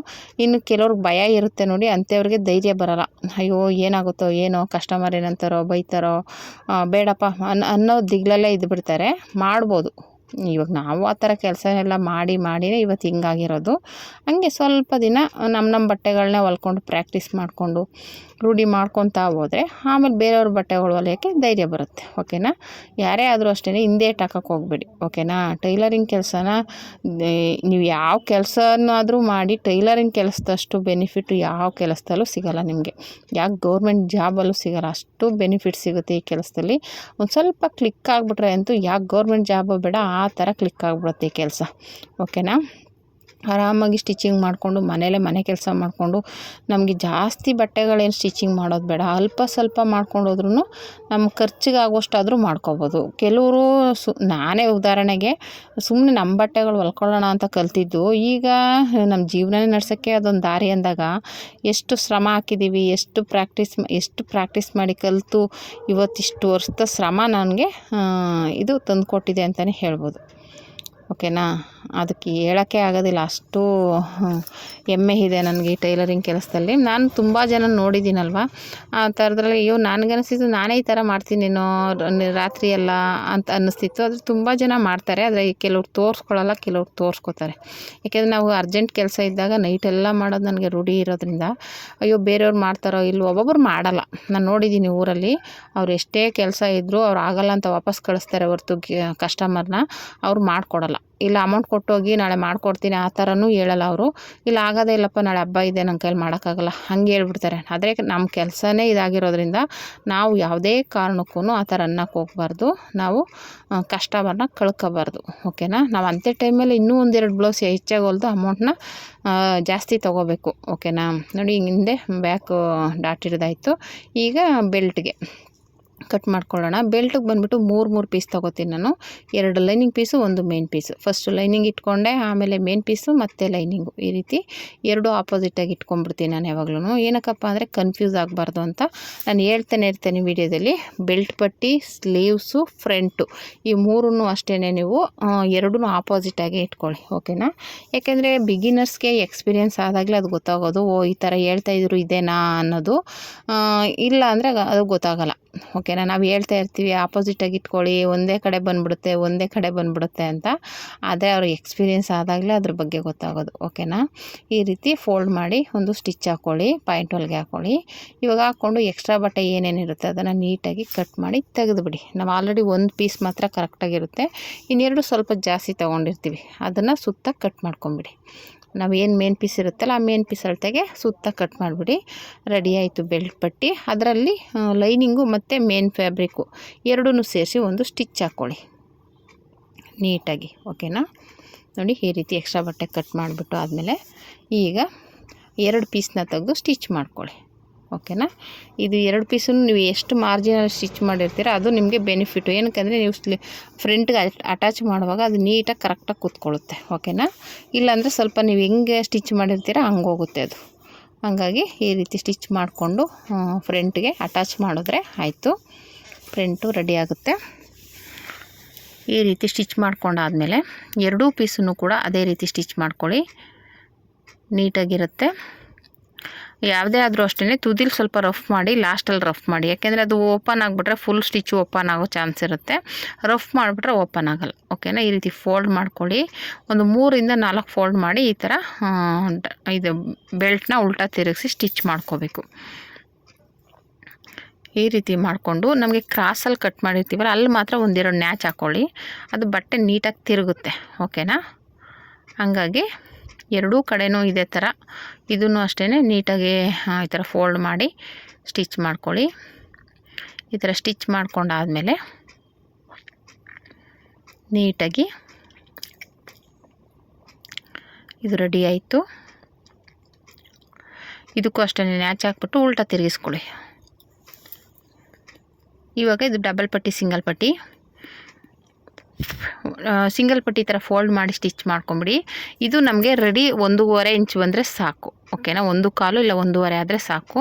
Speaker 1: ಇನ್ನು ಕೆಲವ್ರಿಗೆ ಭಯ ಇರುತ್ತೆ ನೋಡಿ, ಅಂಥವ್ರಿಗೆ ಧೈರ್ಯ ಬರೋಲ್ಲ. ಅಯ್ಯೋ ಏನಾಗುತ್ತೋ ಏನೋ, ಕಸ್ಟಮರ್ ಏನಂತಾರೋ ಬೈತಾರೋ, ಬೇಡಪ್ಪ ಅನ್ನೋ ದಿಗ್ಲಲ್ಲೇ ಇದ್ಬಿಡ್ತಾರೆ. ಮಾಡ್ಬೋದು. ಇವಾಗ ನಾವು ಆ ಥರ ಕೆಲಸ ಎಲ್ಲ ಮಾಡಿನೇ ಇವತ್ತು ಹಿಂಗಾಗಿರೋದು. ಹಂಗೆ ಸ್ವಲ್ಪ ದಿನ ನಮ್ಮ ಬಟ್ಟೆಗಳನ್ನ ಹೊಲ್ಕೊಂಡು ಪ್ರಾಕ್ಟೀಸ್ ಮಾಡಿಕೊಂಡು ರೂಢಿ ಮಾಡ್ಕೊತಾ ಹೋದರೆ ಆಮೇಲೆ ಬೇರೆಯವ್ರ ಬಟ್ಟೆಗಳು ಹೊಲಿಯೋಕ್ಕೆ ಧೈರ್ಯ ಬರುತ್ತೆ. ಓಕೆನಾ. ಯಾರೇ ಆದರೂ ಅಷ್ಟೇ ಹಿಂದೇಟು ಹಾಕೋಕ್ಕೆ ಹೋಗಬೇಡಿ. ಓಕೆನಾ. ಟೈಲರಿಂಗ್ ಕೆಲಸನ ನೀವು ಯಾವ ಕೆಲಸನಾದರೂ ಮಾಡಿ, ಟೈಲರಿಂಗ್ ಕೆಲಸದಷ್ಟು ಬೆನಿಫಿಟ್ಟು ಯಾವ ಕೆಲಸದಲ್ಲೂ ಸಿಗೋಲ್ಲ ನಿಮಗೆ. ಯಾಕೆ ಗೌರ್ಮೆಂಟ್ ಜಾಬಲ್ಲೂ ಸಿಗೋಲ್ಲ, ಅಷ್ಟು ಬೆನಿಫಿಟ್ ಸಿಗುತ್ತೆ ಈ ಕೆಲಸದಲ್ಲಿ. ಒಂದು ಸ್ವಲ್ಪ ಕ್ಲಿಕ್ ಆಗಿಬಿಟ್ರೆ ಅಂತೂ ಯಾಕೆ ಗೌರ್ಮೆಂಟ್ ಜಾಬು ಬೇಡ, ಆ ಥರ ಕ್ಲಿಕ್ ಆಗಿಬಿಡುತ್ತೆ ಈ ಕೆಲಸ. ಓಕೆನಾ. ಆರಾಮಾಗಿ ಸ್ಟಿಚಿಂಗ್ ಮಾಡಿಕೊಂಡು ಮನೆ ಕೆಲಸ ಮಾಡಿಕೊಂಡು ನಮಗೆ ಜಾಸ್ತಿ ಬಟ್ಟೆಗಳೇನು ಸ್ಟಿಚಿಂಗ್ ಮಾಡೋದು ಬೇಡ, ಅಲ್ಪ ಸ್ವಲ್ಪ ಮಾಡ್ಕೊಂಡು ಹೋದ್ರೂ ನಮ್ಮ ಖರ್ಚಿಗೆ ಆಗೋಷ್ಟಾದರೂ ಮಾಡ್ಕೋಬೋದು. ಕೆಲವರು ನಾನೇ ಉದಾಹರಣೆಗೆ ಸುಮ್ಮನೆ ನಮ್ಮ ಬಟ್ಟೆಗಳು ಹೊಲ್ಕೊಳ್ಳೋಣ ಅಂತ ಕಲ್ತಿದ್ದು, ಈಗ ನಮ್ಮ ಜೀವನನೇ ನಡ್ಸೋಕ್ಕೆ ಅದೊಂದು ದಾರಿ ಅಂದಾಗ ಎಷ್ಟು ಶ್ರಮ ಹಾಕಿದ್ದೀವಿ, ಎಷ್ಟು ಪ್ರಾಕ್ಟೀಸ್ ಮಾಡಿ ಕಲಿತು ಇವತ್ತಿಷ್ಟು ವರ್ಷದ ಶ್ರಮ ನನಗೆ ಇದು ತಂದುಕೊಟ್ಟಿದೆ ಅಂತಲೇ ಹೇಳ್ಬೋದು. ಓಕೆನಾ, ಅದಕ್ಕೆ ಹೇಳೋಕ್ಕೆ ಆಗೋದಿಲ್ಲ, ಅಷ್ಟು ಹೆಮ್ಮೆ ಇದೆ ನನಗೆ ಈ ಟೈಲರಿಂಗ್ ಕೆಲಸದಲ್ಲಿ. ನಾನು ತುಂಬ ಜನ ನೋಡಿದ್ದೀನಲ್ವ, ಆ ಥರದ್ರಲ್ಲಿ ಅಯ್ಯೋ ನನಗನ್ನಿಸ್ತಿತ್ತು ನಾನೇ ಈ ಥರ ಮಾಡ್ತೀನೇನೋ ರಾತ್ರಿ ಎಲ್ಲ ಅಂತ ಅನ್ನಿಸ್ತಿತ್ತು. ಆದರೆ ತುಂಬ ಜನ ಮಾಡ್ತಾರೆ, ಆದರೆ ಕೆಲವ್ರು ತೋರಿಸ್ಕೊಳ್ಳಲ್ಲ, ಕೆಲವ್ರು ತೋರಿಸ್ಕೊತಾರೆ. ಯಾಕೆಂದರೆ ನಾವು ಅರ್ಜೆಂಟ್ ಕೆಲಸ ಇದ್ದಾಗ ನೈಟೆಲ್ಲ ಮಾಡೋದು ನನಗೆ ರೂಢಿ ಇರೋದ್ರಿಂದ ಅಯ್ಯೋ ಬೇರೆಯವ್ರು ಮಾಡ್ತಾರೋ ಇಲ್ಲವೋ, ಒಬ್ಬೊಬ್ರು ಮಾಡಲ್ಲ. ನಾನು ನೋಡಿದ್ದೀನಿ ಊರಲ್ಲಿ, ಅವ್ರು ಎಷ್ಟೇ ಕೆಲಸ ಇದ್ದರೂ ಅವ್ರು ಆಗಲ್ಲ ಅಂತ ವಾಪಸ್ ಕಳಿಸ್ತಾರೆ ಹೊರತು ಕಸ್ಟಮರ್ನ ಅವ್ರು ಮಾಡಿಕೊಡಲ್ಲ. ಇಲ್ಲ ಅಮೌಂಟ್ ಕೊಟ್ಟೋಗಿ ನಾಳೆ ಮಾಡಿಕೊಡ್ತೀನಿ ಆ ಥರನೂ ಹೇಳಲ್ಲ ಅವರು. ಇಲ್ಲ ಆಗೋದೇ ಇಲ್ಲಪ್ಪ ನಾಳೆ ಹಬ್ಬ ಇದೆ ನನ್ನ ಕೈಲಿ ಮಾಡೋಕ್ಕಾಗಲ್ಲ ಹಂಗೆ ಹೇಳ್ಬಿಡ್ತಾರೆ. ಆದರೆ ನಮ್ಮ ಕೆಲಸನೇ ಇದಾಗಿರೋದ್ರಿಂದ ನಾವು ಯಾವುದೇ ಕಾರಣಕ್ಕೂ ಆ ಥರ ಅನ್ನಕ್ಕೆ ಹೋಗ್ಬಾರ್ದು, ನಾವು ಕಸ್ಟಮರ್ನ ಕಳ್ಕೊಬಾರ್ದು. ಓಕೆನಾ, ನಾವು ಅಂಥ ಟೈಮಲ್ಲಿ ಇನ್ನೂ ಒಂದೆರಡು ಬ್ಲೌಸ್ ಹೆಚ್ಚಾಗಿ ಹೊಲ್ದು ಅಮೌಂಟ್ನ ಜಾಸ್ತಿ ತೊಗೋಬೇಕು. ಓಕೆನಾ, ನೋಡಿ ಹಿಂದೆ ಬ್ಯಾಕ್ ಡಾಟ್ ಹಿಡ್ದಾಯಿತು. ಈಗ ಬೆಲ್ಟ್ಗೆ ಕಟ್ ಮಾಡ್ಕೊಳ್ಳೋಣ. ಬೆಲ್ಟಿಗೆ ಬಂದುಬಿಟ್ಟು ಮೂರು ಪೀಸ್ ತೊಗೋತೀನಿ ನಾನು. 2 lining piece, 1 main piece. First lining ಇಟ್ಕೊಂಡೆ, ಆಮೇಲೆ ಮೇನ್ ಪೀಸು ಮತ್ತು ಲೈನಿಂಗು, ಈ ರೀತಿ 2 ಆಪೋಸಿಟಾಗಿ ಇಟ್ಕೊಂಡ್ಬಿಡ್ತೀನಿ ನಾನು ಯಾವಾಗ್ಲೂ. ಏನಕ್ಕಪ್ಪ ಅಂದರೆ ಕನ್ಫ್ಯೂಸ್ ಆಗಬಾರ್ದು ಅಂತ ನಾನು ಹೇಳ್ತಾನೆ ಇರ್ತೇನೆ ವೀಡಿಯೋದಲ್ಲಿ. ಬೆಲ್ಟ್ ಪಟ್ಟಿ, ಸ್ಲೀವ್ಸು, ಫ್ರಂಟು ಈ ಮೂರನ್ನು ಅಷ್ಟೇ ನೀವು 2 ಆಪೋಸಿಟಾಗಿ ಇಟ್ಕೊಳ್ಳಿ. ಓಕೆನಾ, ಯಾಕೆಂದರೆ ಬಿಗಿನರ್ಸ್ಗೆ ಎಕ್ಸ್ಪೀರಿಯೆನ್ಸ್ ಆದಾಗಲೇ ಅದು ಗೊತ್ತಾಗೋದು, ಓ ಈ ಥರ ಹೇಳ್ತಾಯಿದ್ರು ಇದೇನಾ ಅನ್ನೋದು. ಇಲ್ಲ ಅಂದರೆ ಅದು ಗೊತ್ತಾಗಲ್ಲ. ಓಕೆನಾ, ನಾವು ಹೇಳ್ತಾ ಇರ್ತೀವಿ ಆಪೋಸಿಟಾಗಿ ಇಟ್ಕೊಳ್ಳಿ, ಒಂದೇ ಕಡೆ ಬಂದುಬಿಡುತ್ತೆ ಅಂತ. ಆದರೆ ಅವ್ರಿಗೆ ಎಕ್ಸ್ಪೀರಿಯೆನ್ಸ್ ಆದಾಗಲೇ ಅದ್ರ ಬಗ್ಗೆ ಗೊತ್ತಾಗೋದು. ಓಕೆನಾ, ಈ ರೀತಿ ಫೋಲ್ಡ್ ಮಾಡಿ ಒಂದು ಸ್ಟಿಚ್ ಹಾಕ್ಕೊಳ್ಳಿ, ಪಾಯಿಂಟ್ ಹೊಲಿಗೆ ಹಾಕ್ಕೊಳ್ಳಿ. ಇವಾಗ ಹಾಕ್ಕೊಂಡು ಎಕ್ಸ್ಟ್ರಾ ಬಟ್ಟೆ ಏನೇನಿರುತ್ತೆ ಅದನ್ನು ನೀಟಾಗಿ ಕಟ್ ಮಾಡಿ ತೆಗೆದುಬಿಡಿ. ನಾವು ಆಲ್ರೆಡಿ 1 ಪೀಸ್ ಮಾತ್ರ ಕರೆಕ್ಟಾಗಿರುತ್ತೆ, ಇನ್ನೆರಡು ಸ್ವಲ್ಪ ಜಾಸ್ತಿ ತೊಗೊಂಡಿರ್ತೀವಿ, ಅದನ್ನು ಸುತ್ತ ಕಟ್ ಮಾಡ್ಕೊಂಬಿಡಿ. ನಾವು ಏನು ಮೇನ್ ಪೀಸ್ ಇರುತ್ತಲ್ಲ ಆ ಮೇನ್ ಪೀಸ್ ಅಳತೆಗೆ ಸುತ್ತ ಕಟ್ ಮಾಡಿಬಿಡಿ. ರೆಡಿ ಆಯಿತು ಬೆಲ್ಟ್ ಪಟ್ಟಿ. ಅದರಲ್ಲಿ ಲೈನಿಂಗು ಮತ್ತು ಮೇನ್ ಫ್ಯಾಬ್ರಿಕ್ಕು ಎರಡೂ ಸೇರಿಸಿ ಒಂದು ಸ್ಟಿಚ್ ಹಾಕ್ಕೊಳ್ಳಿ ನೀಟಾಗಿ. ಓಕೆನಾ, ನೋಡಿ ಈ ರೀತಿ ಎಕ್ಸ್ಟ್ರಾ ಬಟ್ಟೆ ಕಟ್ ಮಾಡಿಬಿಟ್ಟು ಆದಮೇಲೆ ಈಗ 2 ಪೀಸ್ನ ತೆಗೆದು ಸ್ಟಿಚ್ ಮಾಡ್ಕೊಳ್ಳಿ. ಓಕೆನಾ, ಇದು 2 ಪೀಸನ್ನು ನೀವು ಎಷ್ಟು ಮಾರ್ಜಿನಲ್ಲಿ ಸ್ಟಿಚ್ ಮಾಡಿರ್ತೀರ ಅದು ನಿಮಗೆ ಬೆನಿಫಿಟು. ಏನಕ್ಕಂದರೆ ನೀವು ಫ್ರಂಟ್ಗೆ ಅಟ್ಯಾಚ್ ಮಾಡುವಾಗ ಅದು ನೀಟಾಗಿ ಕರೆಕ್ಟಾಗಿ ಕೂತ್ಕೊಳ್ಳುತ್ತೆ. ಓಕೆನಾ, ಇಲ್ಲಾಂದರೆ ಸ್ವಲ್ಪ ನೀವು ಹೆಂಗೆ ಸ್ಟಿಚ್ ಮಾಡಿರ್ತೀರ ಹಂಗೆ ಹೋಗುತ್ತೆ ಅದು. ಹಾಗಾಗಿ ಈ ರೀತಿ ಸ್ಟಿಚ್ ಮಾಡಿಕೊಂಡು ಫ್ರಂಟ್ಗೆ ಅಟ್ಯಾಚ್ ಮಾಡಿದ್ರೆ ಆಯಿತು, ಫ್ರಂಟು ರೆಡಿ ಆಗುತ್ತೆ. ಈ ರೀತಿ ಸ್ಟಿಚ್ ಮಾಡ್ಕೊಂಡಾದಮೇಲೆ 2 ಪೀಸನ್ನು ಕೂಡ ಅದೇ ರೀತಿ ಸ್ಟಿಚ್ ಮಾಡ್ಕೊಳ್ಳಿ, ನೀಟಾಗಿರುತ್ತೆ. ಯಾವುದೇ ಆದರೂ ಅಷ್ಟೇ ತುದಿಲಿ ಸ್ವಲ್ಪ ರಫ್ ಮಾಡಿ, ಲಾಸ್ಟಲ್ಲಿ ರಫ್ ಮಾಡಿ. ಯಾಕೆಂದರೆ ಅದು ಓಪನ್ ಆಗಿಬಿಟ್ರೆ ಫುಲ್ ಸ್ಟಿಚ್ಚು ಓಪನ್ ಆಗೋ ಚಾನ್ಸ್ ಇರುತ್ತೆ, ರಫ್ ಮಾಡಿಬಿಟ್ರೆ ಓಪನ್ ಆಗಲ್ಲ. ಓಕೆನಾ, ಈ ರೀತಿ ಫೋಲ್ಡ್ ಮಾಡ್ಕೊಳ್ಳಿ. ಒಂದು 3 ಇಂದ 4 ಫೋಲ್ಡ್ ಮಾಡಿ ಈ ಥರ ಇದು ಬೆಲ್ಟ್ನ ಉಲ್ಟಾ ತಿರುಗಿಸಿ ಸ್ಟಿಚ್ ಮಾಡ್ಕೋಬೇಕು. ಈ ರೀತಿ ಮಾಡಿಕೊಂಡು ನಮಗೆ ಕ್ರಾಸಲ್ಲಿ ಕಟ್ ಮಾಡಿರ್ತೀವಲ್ಲ ಅಲ್ಲಿ ಮಾತ್ರ 1-2 ನ್ಯಾಚ್ ಹಾಕ್ಕೊಳ್ಳಿ, ಅದು ಬಟ್ಟೆ ನೀಟಾಗಿ ತಿರುಗುತ್ತೆ. ಓಕೆನಾ, ಹಾಗಾಗಿ 2 ಕಡೆನೂ ಇದೇ ಥರ ಇದನ್ನು ಅಷ್ಟೇ ನೀಟಾಗಿ ಈ ಥರ ಫೋಲ್ಡ್ ಮಾಡಿ ಸ್ಟಿಚ್ ಮಾಡ್ಕೊಳ್ಳಿ. ಈ ಥರ ಸ್ಟಿಚ್ ಮಾಡ್ಕೊಂಡಾದಮೇಲೆ ನೀಟಾಗಿ ಇದು ರೆಡಿ ಆಯಿತು. ಇದಕ್ಕೂ ಅಷ್ಟೇ ನ್ಯಾಚ್ ಹಾಕ್ಬಿಟ್ಟು ಉಲ್ಟಾ ತಿರುಗಿಸ್ಕೊಳ್ಳಿ. ಇವಾಗ ಇದು ಡಬಲ್ ಪಟ್ಟಿ, ಸಿಂಗಲ್ ಪಟ್ಟಿ ಥರ ಫೋಲ್ಡ್ ಮಾಡಿ ಸ್ಟಿಚ್ ಮಾಡ್ಕೊಂಬಿಡಿ. ಇದು ನಮಗೆ ರೆಡಿ 1.5 ಇಂಚ್ ಬಂದರೆ ಸಾಕು. ಓಕೆನಾ, 1.25 ಇಲ್ಲ 1.5 ಆದರೆ ಸಾಕು.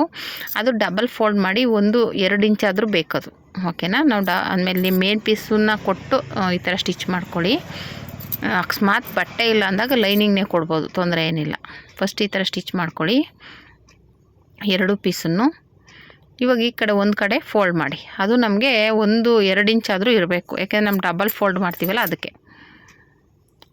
Speaker 1: ಅದು ಡಬಲ್ ಫೋಲ್ಡ್ ಮಾಡಿ 1-2 ಇಂಚ್ ಆದರೂ ಬೇಕದು. ಓಕೆನಾ, ನಾವು ಆದಮೇಲೆ ನಿಮ್ಮ ಮೇನ್ ಪೀಸನ್ನ ಕೊಟ್ಟು ಈ ಥರ ಸ್ಟಿಚ್ ಮಾಡ್ಕೊಳ್ಳಿ. ಅಕಸ್ಮಾತ್ ಬಟ್ಟೆ ಇಲ್ಲ ಅಂದಾಗ ಲೈನಿಂಗ್ನೇ ಕೊಡ್ಬೋದು, ತೊಂದರೆ ಏನಿಲ್ಲ. ಫಸ್ಟ್ ಈ ಥರ ಸ್ಟಿಚ್ ಮಾಡ್ಕೊಳ್ಳಿ 2 ಪೀಸನ್ನು. ಇವಾಗ ಈ ಕಡೆ ಒಂದು ಕಡೆ ಫೋಲ್ಡ್ ಮಾಡಿ, ಅದು ನಮಗೆ 1-2 ಇಂಚ್ ಆದರೂ ಇರಬೇಕು. ಯಾಕೆಂದರೆ ನಮ್ಮ ಡಬಲ್ ಫೋಲ್ಡ್ ಮಾಡ್ತೀವಲ್ಲ ಅದಕ್ಕೆ.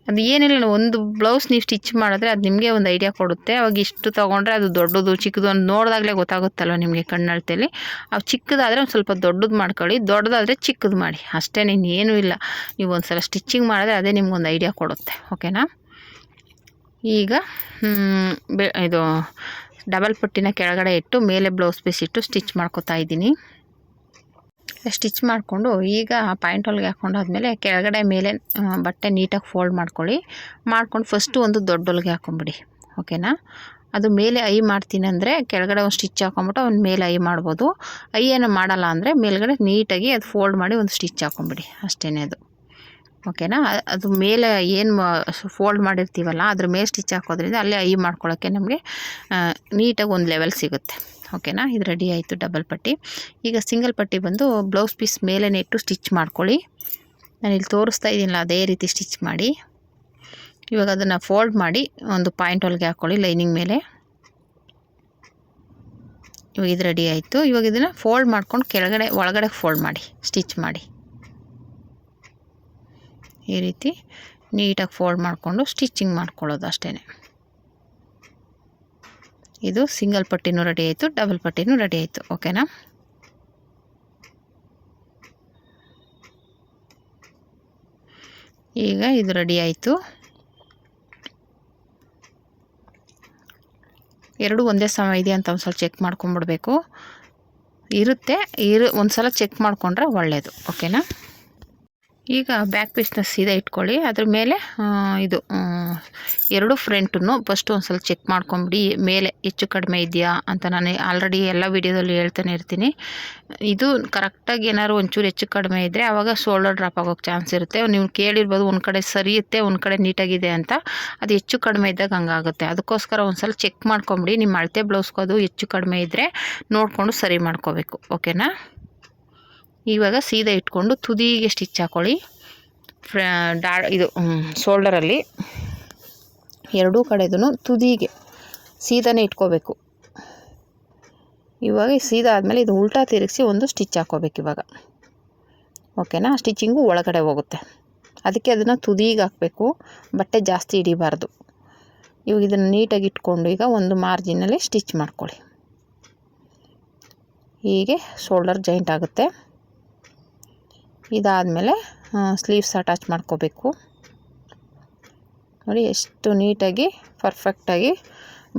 Speaker 1: ಅದು ಏನಿಲ್ಲ, ಒಂದು ಬ್ಲೌಸ್ ನೀವು ಸ್ಟಿಚ್ ಮಾಡಿದ್ರೆ ಅದು ನಿಮಗೆ ಒಂದು ಐಡಿಯಾ ಕೊಡುತ್ತೆ. ಅವಾಗ ಇಷ್ಟು ತೊಗೊಂಡ್ರೆ ಅದು ದೊಡ್ಡದು ಚಿಕ್ಕದು ಅಂತ ನೋಡಿದಾಗಲೇ ಗೊತ್ತಾಗುತ್ತಲ್ವ ನಿಮಗೆ ಕಣ್ಣಳ್ತೇಲಿ. ಅವು ಚಿಕ್ಕದಾದರೆ ಒಂದು ಸ್ವಲ್ಪ ದೊಡ್ಡದು ಮಾಡ್ಕೊಳ್ಳಿ, ದೊಡ್ಡದಾದರೆ ಚಿಕ್ಕದು ಮಾಡಿ, ಅಷ್ಟೇ. ಇನ್ನೇನೂ ಇಲ್ಲ, ನೀವು ಒಂದು ಸಲ ಸ್ಟಿಚಿಂಗ್ ಮಾಡಿದ್ರೆ ಅದೇ ನಿಮ್ಗೊಂದು ಐಡಿಯಾ ಕೊಡುತ್ತೆ. ಓಕೆನಾ, ಈಗ ಇದು ಡಬಲ್ ಪಟ್ಟಿನ ಕೆಳಗಡೆ ಇಟ್ಟು ಮೇಲೆ ಬ್ಲೌಸ್ ಪೀಸ್ ಇಟ್ಟು ಸ್ಟಿಚ್ ಮಾಡ್ಕೊತಾ ಇದ್ದೀನಿ. ಸ್ಟಿಚ್ ಮಾಡಿಕೊಂಡು ಈಗ ಪಾಯಿಂಟ್ ಹೋಲ್ಗೆ ಹಾಕ್ಕೊಂಡಾದ್ಮೇಲೆ ಕೆಳಗಡೆ ಮೇಲೆ ಬಟ್ಟೆ ನೀಟಾಗಿ ಫೋಲ್ಡ್ ಮಾಡ್ಕೊಂಡು ಫಸ್ಟು ಒಂದು ದೊಡ್ಡ ಹೊಲಿಗೆ ಹಾಕ್ಕೊಂಬಿಡಿ. ಓಕೆನಾ. ಅದು ಮೇಲೆ ಐ ಮಾಡ್ತೀನಿ ಅಂದರೆ ಕೆಳಗಡೆ ಒಂದು ಸ್ಟಿಚ್ ಹಾಕ್ಕೊಂಬಿಟ್ಟು ಅವ್ನ ಮೇಲೆ ಐ ಮಾಡ್ಬೋದು. ಐ ಏನು ಮಾಡಲ್ಲ ಅಂದರೆ ಮೇಲ್ಗಡೆ ನೀಟಾಗಿ ಅದು ಫೋಲ್ಡ್ ಮಾಡಿ ಒಂದು ಸ್ಟಿಚ್ ಹಾಕ್ಕೊಂಬಿಡಿ ಅಷ್ಟೇ ಅದು. ಓಕೆನಾ. ಅದು ಮೇಲೆ ಏನು ಫೋಲ್ಡ್ ಮಾಡಿರ್ತೀವಲ್ಲ ಅದ್ರ ಮೇಲೆ ಸ್ಟಿಚ್ ಹಾಕೋದ್ರಿಂದ ಅಲ್ಲೇ ಐ ಮಾಡ್ಕೊಳ್ಳೋಕ್ಕೆ ನಮಗೆ ನೀಟಾಗಿ ಒಂದು ಲೆವೆಲ್ ಸಿಗುತ್ತೆ. ಓಕೆನಾ. ಇದು ರೆಡಿ ಆಯಿತು ಡಬಲ್ ಪಟ್ಟಿ. ಈಗ ಸಿಂಗಲ್ ಪಟ್ಟಿ ಬಂದು ಬ್ಲೌಸ್ ಪೀಸ್ ಮೇಲೆ ಇಟ್ಟು ಸ್ಟಿಚ್ ಮಾಡ್ಕೊಳ್ಳಿ. ನಾನು ಇಲ್ಲಿ ತೋರಿಸ್ತಾ ಇದ್ದೀನಲ್ಲ ಅದೇ ರೀತಿ ಸ್ಟಿಚ್ ಮಾಡಿ ಇವಾಗ ಅದನ್ನು ಫೋಲ್ಡ್ ಮಾಡಿ ಒಂದು ಪಾಯಿಂಟ್ ಹೊಲಿಗೆ ಹಾಕ್ಕೊಳ್ಳಿ ಲೈನಿಂಗ್ ಮೇಲೆ. ಇವಾಗ ಇದು ರೆಡಿ ಆಯಿತು. ಇವಾಗ ಇದನ್ನು ಫೋಲ್ಡ್ ಮಾಡ್ಕೊಂಡು ಕೆಳಗಡೆ ಒಳಗಡೆ ಫೋಲ್ಡ್ ಮಾಡಿ ಸ್ಟಿಚ್ ಮಾಡಿ ಈ ರೀತಿ ನೀಟಾಗಿ ಫೋಲ್ಡ್ ಮಾಡಿಕೊಂಡು ಸ್ಟಿಚಿಂಗ್ ಮಾಡ್ಕೊಳ್ಳೋದು ಅಷ್ಟೇ. ಇದು ಸಿಂಗಲ್ ಪಟ್ಟಿನೂ ರೆಡಿ ಆಯಿತು, ಡಬಲ್ ಪಟ್ಟಿನೂ ರೆಡಿ ಆಯಿತು. ಓಕೆನಾ. ಈಗ ಇದು ರೆಡಿ ಆಯಿತು. ಎರಡು ಒಂದೇ ಸಮ ಇದೆಯಾ ಅಂತ ಒಂದು ಸಲ ಚೆಕ್ ಮಾಡ್ಕೊಂಬಿಡ್ಬೇಕು. ಇರುತ್ತೆ ಒಂದು ಸಲ ಚೆಕ್ ಮಾಡಿಕೊಂಡ್ರೆ ಒಳ್ಳೆಯದು. ಓಕೆನಾ. ಈಗ ಬ್ಯಾಕ್ ಪೀಸ್ನ ಸೀದಾ ಇಟ್ಕೊಳ್ಳಿ. ಅದ್ರ ಮೇಲೆ ಇದು ಎರಡು ಫ್ರಂಟನ್ನು ಫಸ್ಟು ಒಂದು ಸಲ ಚೆಕ್ ಮಾಡ್ಕೊಂಬಿಡಿ ಮೇಲೆ ಹೆಚ್ಚು ಕಡಿಮೆ ಇದೆಯಾ ಅಂತ. ನಾನು ಆಲ್ರೆಡಿ ಎಲ್ಲ ವೀಡಿಯೋದಲ್ಲಿ ಹೇಳ್ತಾನೆ ಇರ್ತೀನಿ. ಇದು ಕರೆಕ್ಟಾಗಿ ಏನಾದ್ರು ಒಂಚೂರು ಹೆಚ್ಚು ಕಡಿಮೆ ಇದ್ದರೆ ಆವಾಗ ಶೋಲ್ಡರ್ ಡ್ರಾಪ್ ಆಗೋಕ್ಕೆ ಚಾನ್ಸ್ ಇರುತ್ತೆ. ನೀವು ಕೇಳಿರ್ಬೋದು ಒಂದು ಕಡೆ ಸರಿಯುತ್ತೆ ಒಂದು ಕಡೆ ನೀಟಾಗಿದೆ ಅಂತ. ಅದು ಹೆಚ್ಚು ಕಡಿಮೆ ಇದ್ದಾಗ ಹಂಗಾಗುತ್ತೆ. ಅದಕ್ಕೋಸ್ಕರ ಒಂದು ಸಲ ಚೆಕ್ ಮಾಡ್ಕೊಂಬಿಡಿ. ನಿಮ್ಮ ಅಳತೆ ಬ್ಲೌಸ್ಗೂ ಅದು ಹೆಚ್ಚು ಕಡಿಮೆ ಇದ್ದರೆ ನೋಡಿಕೊಂಡು ಸರಿ ಮಾಡ್ಕೋಬೇಕು. ಓಕೆನಾ. ಇವಾಗ ಸೀದಾ ಇಟ್ಕೊಂಡು ತುದಿಗೆ ಸ್ಟಿಚ್ ಹಾಕ್ಕೊಳ್ಳಿ. ಇದು ಶೋಲ್ಡರಲ್ಲಿ ಎರಡೂ ಕಡೆದೂ ತುದಿಗೆ ಸೀದಾನೇ ಇಟ್ಕೋಬೇಕು. ಇವಾಗ ಸೀದಾ ಆದಮೇಲೆ ಇದು ಉಲ್ಟಾ ತಿರುಗಿಸಿ ಒಂದು ಸ್ಟಿಚ್ ಹಾಕ್ಕೋಬೇಕು ಇವಾಗ. ಓಕೆನಾ. ಸ್ಟಿಚಿಂಗು ಒಳಗಡೆ ಹೋಗುತ್ತೆ, ಅದಕ್ಕೆ ಅದನ್ನು ತುದಿಗೆ ಹಾಕಬೇಕು, ಬಟ್ಟೆ ಜಾಸ್ತಿ ಹಿಡಿಬಾರ್ದು. ಇವಾಗ ಇದನ್ನು ನೀಟಾಗಿ ಇಟ್ಕೊಂಡು ಈಗ ಒಂದು ಮಾರ್ಜಿನಲ್ಲಿ ಸ್ಟಿಚ್ ಮಾಡ್ಕೊಳ್ಳಿ. ಹೀಗೆ ಶೋಲ್ಡರ್ ಜಾಯಿಂಟ್ ಆಗುತ್ತೆ. ಇದಾದಮೇಲೆ ಸ್ಲೀವ್ಸ್ ಅಟ್ಯಾಚ್ ಮಾಡ್ಕೋಬೇಕು. ನೋಡಿ ಎಷ್ಟು ನೀಟಾಗಿ ಪರ್ಫೆಕ್ಟಾಗಿ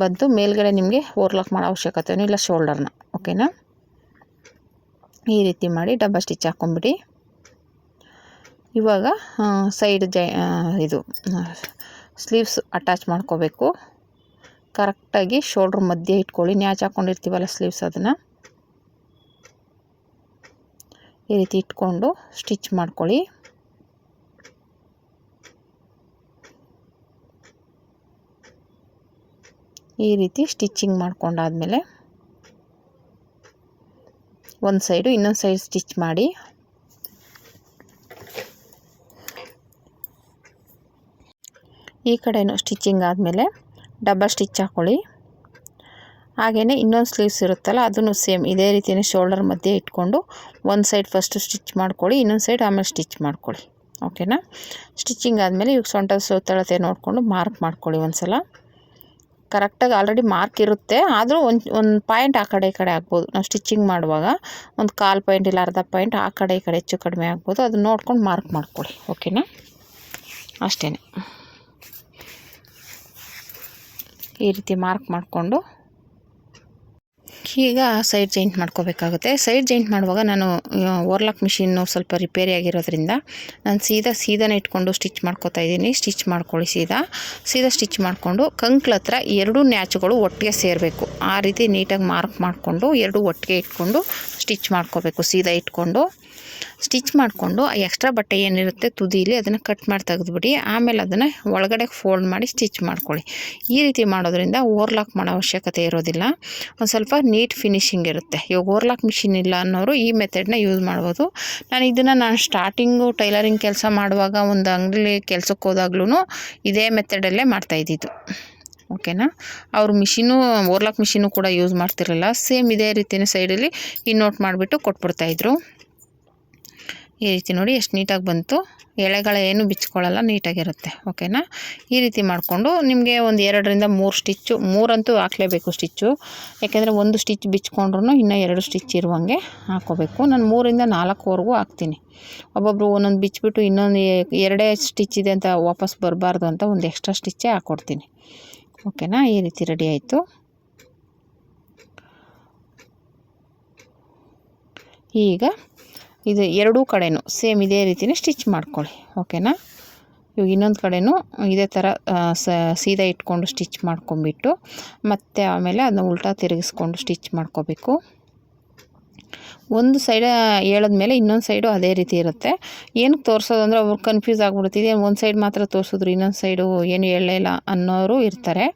Speaker 1: ಬಂತು. ಮೇಲ್ಗಡೆ ನಿಮಗೆ ಓವರ್ಲಾಕ್ ಮಾಡೋ ಅವಶ್ಯಕತೆಯೂ ಇಲ್ಲ ಶೋಲ್ಡರ್ನ. ಓಕೆನಾ. ಈ ರೀತಿ ಮಾಡಿ ಡಬಲ್ ಸ್ಟಿಚ್ ಹಾಕ್ಕೊಂಬಿಡಿ. ಇವಾಗ ಸೈಡ್ ಇದು ಸ್ಲೀವ್ಸ್ ಅಟ್ಯಾಚ್ ಮಾಡ್ಕೋಬೇಕು. ಕರೆಕ್ಟಾಗಿ ಶೋಲ್ಡ್ರ್ ಮಧ್ಯೆ ಇಟ್ಕೊಳ್ಳಿ. ನ್ಯಾಚ್ ಹಾಕ್ಕೊಂಡಿರ್ತೀವಲ್ಲ ಸ್ಲೀವ್ಸ್ ಅದನ್ನು ಈ ರೀತಿ ಇಟ್ಕೊಂಡು ಸ್ಟಿಚ್ ಮಾಡ್ಕೊಳ್ಳಿ. ಈ ರೀತಿ ಸ್ಟಿಚಿಂಗ್ ಮಾಡ್ಕೊಂಡಾದ್ಮೇಲೆ ಒಂದು ಸೈಡು ಇನ್ನೊಂದು ಸೈಡ್ ಸ್ಟಿಚ್ ಮಾಡಿ ಈ ಕಡೆನೂ ಸ್ಟಿಚಿಂಗ್ ಆದಮೇಲೆ ಡಬಲ್ ಸ್ಟಿಚ್ ಹಾಕ್ಕೊಳ್ಳಿ. ಹಾಗೆಯೇ ಇನ್ನೊಂದು ಸ್ಲೀವ್ಸ್ ಇರುತ್ತಲ್ಲ ಅದನ್ನು ಸೇಮ್ ಇದೇ ರೀತಿಯೇ ಶೋಲ್ಡರ್ ಮಧ್ಯೆ ಇಟ್ಕೊಂಡು ಒಂದು ಸೈಡ್ ಫಸ್ಟು ಸ್ಟಿಚ್ ಮಾಡ್ಕೊಳ್ಳಿ, ಇನ್ನೊಂದು ಸೈಡ್ ಆಮೇಲೆ ಸ್ಟಿಚ್ ಮಾಡ್ಕೊಳ್ಳಿ. ಓಕೆನಾ. ಸ್ಟಿಚಿಂಗ್ ಆದಮೇಲೆ ಇವಾಗ ಸೊಂಟದ ಸುತ್ತಳತೆ ನೋಡಿಕೊಂಡು ಮಾರ್ಕ್ ಮಾಡ್ಕೊಳ್ಳಿ ಒಂದು ಸಲ. ಕರೆಕ್ಟಾಗಿ ಆಲ್ರೆಡಿ ಮಾರ್ಕ್ ಇರುತ್ತೆ, ಆದರೂ ಒಂದು ಪಾಯಿಂಟ್ ಆ ಕಡೆ ಈ ಕಡೆ ಆಗ್ಬೋದು. ನಾವು ಸ್ಟಿಚಿಂಗ್ ಮಾಡುವಾಗ ಒಂದು 1/4 ಪಾಯಿಂಟ್ ಇಲ್ಲ ಅರ್ಧ ಪಾಯಿಂಟ್ ಆ ಕಡೆ ಈ ಕಡೆ ಹೆಚ್ಚು ಕಡಿಮೆ ಆಗ್ಬೋದು. ಅದನ್ನ ನೋಡ್ಕೊಂಡು ಮಾರ್ಕ್ ಮಾಡ್ಕೊಳ್ಳಿ. ಓಕೆನಾ. ಅಷ್ಟೇ. ಈ ರೀತಿ ಮಾರ್ಕ್ ಮಾಡಿಕೊಂಡು ಈಗ ಸೈಡ್ ಜಾಯಿಂಟ್ ಮಾಡ್ಕೋಬೇಕಾಗುತ್ತೆ. ಸೈಡ್ ಜಾಯಿಂಟ್ ಮಾಡುವಾಗ ನಾನು ಓವರ್ಲಾಕ್ ಮಿಷಿನ್ನು ಸ್ವಲ್ಪ ರಿಪೇರಿ ಆಗಿರೋದ್ರಿಂದ ನಾನು ಸೀದಾನೇ ಇಟ್ಕೊಂಡು ಸ್ಟಿಚ್ ಮಾಡ್ಕೋತಾ ಇದ್ದೀನಿ. ಸ್ಟಿಚ್ ಮಾಡ್ಕೊಳ್ಳಿ. ಸೀದಾ ಸ್ಟಿಚ್ ಮಾಡಿಕೊಂಡು ಕಂಕ್ಳ ಹತ್ರ ಎರಡು ನ್ಯಾಚುಗಳು ಒಟ್ಟಿಗೆ ಸೇರಬೇಕು. ಆ ರೀತಿ ನೀಟಾಗಿ ಮಾರ್ಕ್ ಮಾಡಿಕೊಂಡು ಎರಡು ಒಟ್ಟಿಗೆ ಇಟ್ಕೊಂಡು ಸ್ಟಿಚ್ ಮಾಡ್ಕೋಬೇಕು. ಸೀದಾ ಇಟ್ಕೊಂಡು ಸ್ಟಿಚ್ ಮಾಡಿಕೊಂಡು ಆ ಎಕ್ಸ್ಟ್ರಾ ಬಟ್ಟೆ ಏನಿರುತ್ತೆ ತುದಿಲಿ ಅದನ್ನು ಕಟ್ ಮಾಡಿ ತೆಗೆದುಬಿಡಿ. ಆಮೇಲೆ ಅದನ್ನು ಒಳಗಡೆ ಫೋಲ್ಡ್ ಮಾಡಿ ಸ್ಟಿಚ್ ಮಾಡ್ಕೊಳ್ಳಿ. ಈ ರೀತಿ ಮಾಡೋದ್ರಿಂದ ಓವರ್ಲಾಕ್ ಮಾಡೋ ಅವಶ್ಯಕತೆ ಇರೋದಿಲ್ಲ. ಒಂದು ಸ್ವಲ್ಪ ನೀಟ್ ಫಿನಿಶಿಂಗ್ ಇರುತ್ತೆ. ಇವಾಗ ಓವರ್ಲಾಕ್ ಮಿಷಿನ್ ಇಲ್ಲ ಅನ್ನೋರು ಈ ಮೆಥಡ್ನ ಯೂಸ್ ಮಾಡ್ಬೋದು. ನಾನು ಸ್ಟಾರ್ಟಿಂಗು ಟೈಲರಿಂಗ್ ಕೆಲಸ ಮಾಡುವಾಗ ಒಂದು ಅಂಗಡಿಲಿ ಕೆಲಸಕ್ಕೆ ಹೋದಾಗ್ಲೂ ಇದೇ ಮೆಥಡಲ್ಲೇ ಮಾಡ್ತಾಯಿದ್ದಿದ್ದು. ಓಕೆನಾ. ಅವರು ಓವರ್ಲಾಕ್ ಮಿಷಿನು ಕೂಡ ಯೂಸ್ ಮಾಡ್ತಿರಲಿಲ್ಲ. ಸೇಮ್ ಇದೇ ರೀತಿಯೇ ಸೈಡಲ್ಲಿ ಇನ್ನೋಟ್ ಮಾಡಿಬಿಟ್ಟು ಕೊಟ್ಬಿಡ್ತಾಯಿದ್ರು. ಈ ರೀತಿ ನೋಡಿ ಎಷ್ಟು ನೀಟಾಗಿ ಬಂತು. ಎಳೆಗಳ ಏನು ಬಿಚ್ಕೊಳ್ಳಲ್ಲ, ನೀಟಾಗಿರುತ್ತೆ. ಓಕೆನಾ. ಈ ರೀತಿ ಮಾಡಿಕೊಂಡು ನಿಮಗೆ ಒಂದು 2ರಿಂದ 3 ಸ್ಟಿಚ್ಚು, 3 ಹಾಕಲೇಬೇಕು ಸ್ಟಿಚ್ಚು. ಯಾಕೆಂದರೆ ಒಂದು ಸ್ಟಿಚ್ ಬಿಚ್ಕೊಂಡ್ರೂ ಇನ್ನೂ 2 ಸ್ಟಿಚ್ ಇರುವಂಗೆ ಹಾಕ್ಕೋಬೇಕು. ನಾನು 3ರಿಂದ 4ವರೆಗೂ ಹಾಕ್ತೀನಿ. ಒಬ್ಬೊಬ್ಬರು ಒಂದೊಂದು ಬಿಚ್ಚಿಬಿಟ್ಟು ಇನ್ನೊಂದು 2 ಸ್ಟಿಚ್ ಇದೆ ಅಂತ ವಾಪಸ್ ಬರಬಾರ್ದು ಅಂತ ಒಂದು ಎಕ್ಸ್ಟ್ರಾ ಸ್ಟಿಚ್ಚೇ ಹಾಕ್ಕೊಡ್ತೀನಿ. ಓಕೆನಾ. ಈ ರೀತಿ ರೆಡಿ ಆಯಿತು. ಈಗ ಇದು ಎರಡೂ ಕಡೆನೂ ಸೇಮ್ ಇದೇ ರೀತಿಯೇ ಸ್ಟಿಚ್ ಮಾಡ್ಕೊಳ್ಳಿ. ಓಕೆನಾ. ಇವಾಗ ಇನ್ನೊಂದು ಕಡೆನೂ ಇದೇ ಥರ ಸೀದಾ ಇಟ್ಕೊಂಡು ಸ್ಟಿಚ್ ಮಾಡ್ಕೊಂಬಿಟ್ಟು ಮತ್ತು ಆಮೇಲೆ ಅದನ್ನ ಉಲ್ಟಾ ತಿರುಗಿಸ್ಕೊಂಡು ಸ್ಟಿಚ್ ಮಾಡ್ಕೋಬೇಕು. ಒಂದು ಸೈಡ ಹೇಳಿದ್ಮೇಲೆ ಇನ್ನೊಂದು ಸೈಡು ಅದೇ ರೀತಿ ಇರುತ್ತೆ. ಏನಕ್ಕೆ ತೋರಿಸೋದು ಅಂದರೆ ಅವ್ರು ಕನ್ಫ್ಯೂಸ್ ಆಗಿಬಿಡ್ತಿದೆ, ಒಂದು ಸೈಡ್ ಮಾತ್ರ ತೋರಿಸಿದ್ರು ಇನ್ನೊಂದು ಸೈಡು ಏನು ಹೇಳಲೇ ಇಲ್ಲ ಅನ್ನೋರು ಇರ್ತಾರೆ.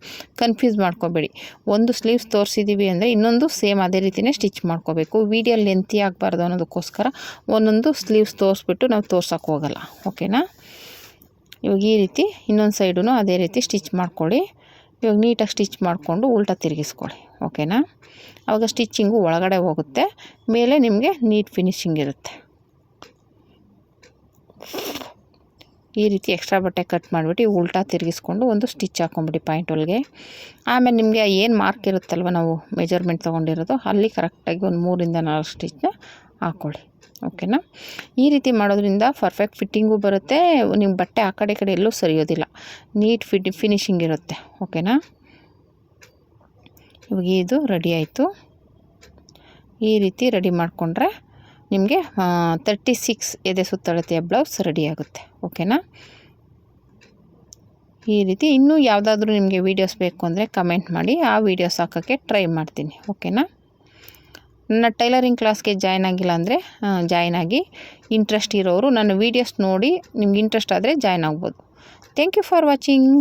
Speaker 1: ಕನ್ಫ್ಯೂಸ್ ಮಾಡ್ಕೋಬೇಡಿ. ಒಂದು ಸ್ಲೀವ್ಸ್ ತೋರಿಸಿದ್ದೀವಿ ಅಂದರೆ ಇನ್ನೊಂದು ಸೇಮ್ ಅದೇ ರೀತಿಯೇ ಸ್ಟಿಚ್ ಮಾಡ್ಕೋಬೇಕು. ವೀಡಿಯೋ ಲೆಂತಿ ಆಗಬಾರ್ದು ಅನ್ನೋದಕ್ಕೋಸ್ಕರ ಒಂದೊಂದು ಸ್ಲೀವ್ಸ್ ತೋರಿಸ್ಬಿಟ್ಟು ನಾವು ತೋರ್ಸೋಕ್ಕೆ ಹೋಗಲ್ಲ. ಓಕೆನಾ. ಇವಾಗ ಈ ರೀತಿ ಇನ್ನೊಂದು ಸೈಡು ಅದೇ ರೀತಿ ಸ್ಟಿಚ್ ಮಾಡ್ಕೊಳ್ಳಿ. ಇವಾಗ ನೀಟಾಗಿ ಸ್ಟಿಚ್ ಮಾಡಿಕೊಂಡು ಉಲ್ಟಾ ತಿರುಗಿಸ್ಕೊಳ್ಳಿ. ಓಕೆನಾ. ಆವಾಗ ಸ್ಟಿಚ್ಚಿಂಗು ಒಳಗಡೆ ಹೋಗುತ್ತೆ, ಮೇಲೆ ನಿಮಗೆ ನೀಟ್ ಫಿನಿಶಿಂಗ್ ಇರುತ್ತೆ. ಈ ರೀತಿ ಎಕ್ಸ್ಟ್ರಾ ಬಟ್ಟೆ ಕಟ್ ಮಾಡಿಬಿಟ್ಟು ಉಲ್ಟಾ ತಿರುಗಿಸ್ಕೊಂಡು ಒಂದು ಸ್ಟಿಚ್ ಹಾಕ್ಕೊಂಬಿಡಿ ಪಾಯಿಂಟ್ ಹೊಲಿಗೆ. ಆಮೇಲೆ ನಿಮಗೆ ಏನು ಮಾರ್ಕ್ ಇರುತ್ತಲ್ವ ನಾವು ಮೆಜರ್ಮೆಂಟ್ ತೊಗೊಂಡಿರೋದು ಅಲ್ಲಿ ಕರೆಕ್ಟಾಗಿ ಒಂದು 3 ಇಂದ 4 ಸ್ಟಿಚ್ನ ಹಾಕ್ಕೊಳ್ಳಿ. ಓಕೆನಾ. ಈ ರೀತಿ ಮಾಡೋದ್ರಿಂದ ಪರ್ಫೆಕ್ಟ್ ಫಿಟ್ಟಿಂಗು ಬರುತ್ತೆ, ನಿಮ್ಮ ಬಟ್ಟೆ ಆ ಕಡೆ ಎಲ್ಲೂ ಸರಿಯೋದಿಲ್ಲ, ನೀಟ್ ಫಿನಿಶಿಂಗ್ ಇರುತ್ತೆ. ಓಕೆನಾ. ಇವಾಗ ಇದು ರೆಡಿ ಆಯಿತು. ಈ ರೀತಿ ರೆಡಿ ಮಾಡಿಕೊಂಡ್ರೆ ನಿಮಗೆ 36 ಎದೆ ಸುತ್ತಳತೆಯ ಬ್ಲೌಸ್ ರೆಡಿ ಆಗುತ್ತೆ. ಓಕೆನಾ. ಈ ರೀತಿ ಇನ್ನೂ ಯಾವುದಾದ್ರೂ ನಿಮಗೆ ವೀಡಿಯೋಸ್ ಬೇಕು ಅಂದರೆ ಕಮೆಂಟ್ ಮಾಡಿ, ಆ ವೀಡಿಯೋಸ್ ಹಾಕೋಕ್ಕೆ ಟ್ರೈ ಮಾಡ್ತೀನಿ. ಓಕೆನಾ. ನನ್ನ ಟೈಲರಿಂಗ್ ಕ್ಲಾಸ್ಗೆ ಜಾಯ್ನ್ ಆಗಿಲ್ಲ ಅಂದರೆ ಜಾಯ್ನ್ ಆಗಿ. ಇಂಟ್ರೆಸ್ಟ್ ಇರೋರು ನನ್ನ ವೀಡಿಯೋಸ್ ನೋಡಿ ನಿಮ್ಗೆ ಇಂಟ್ರೆಸ್ಟ್ ಆದರೆ ಜಾಯ್ನ್ ಆಗ್ಬೋದು. Thank you for watching.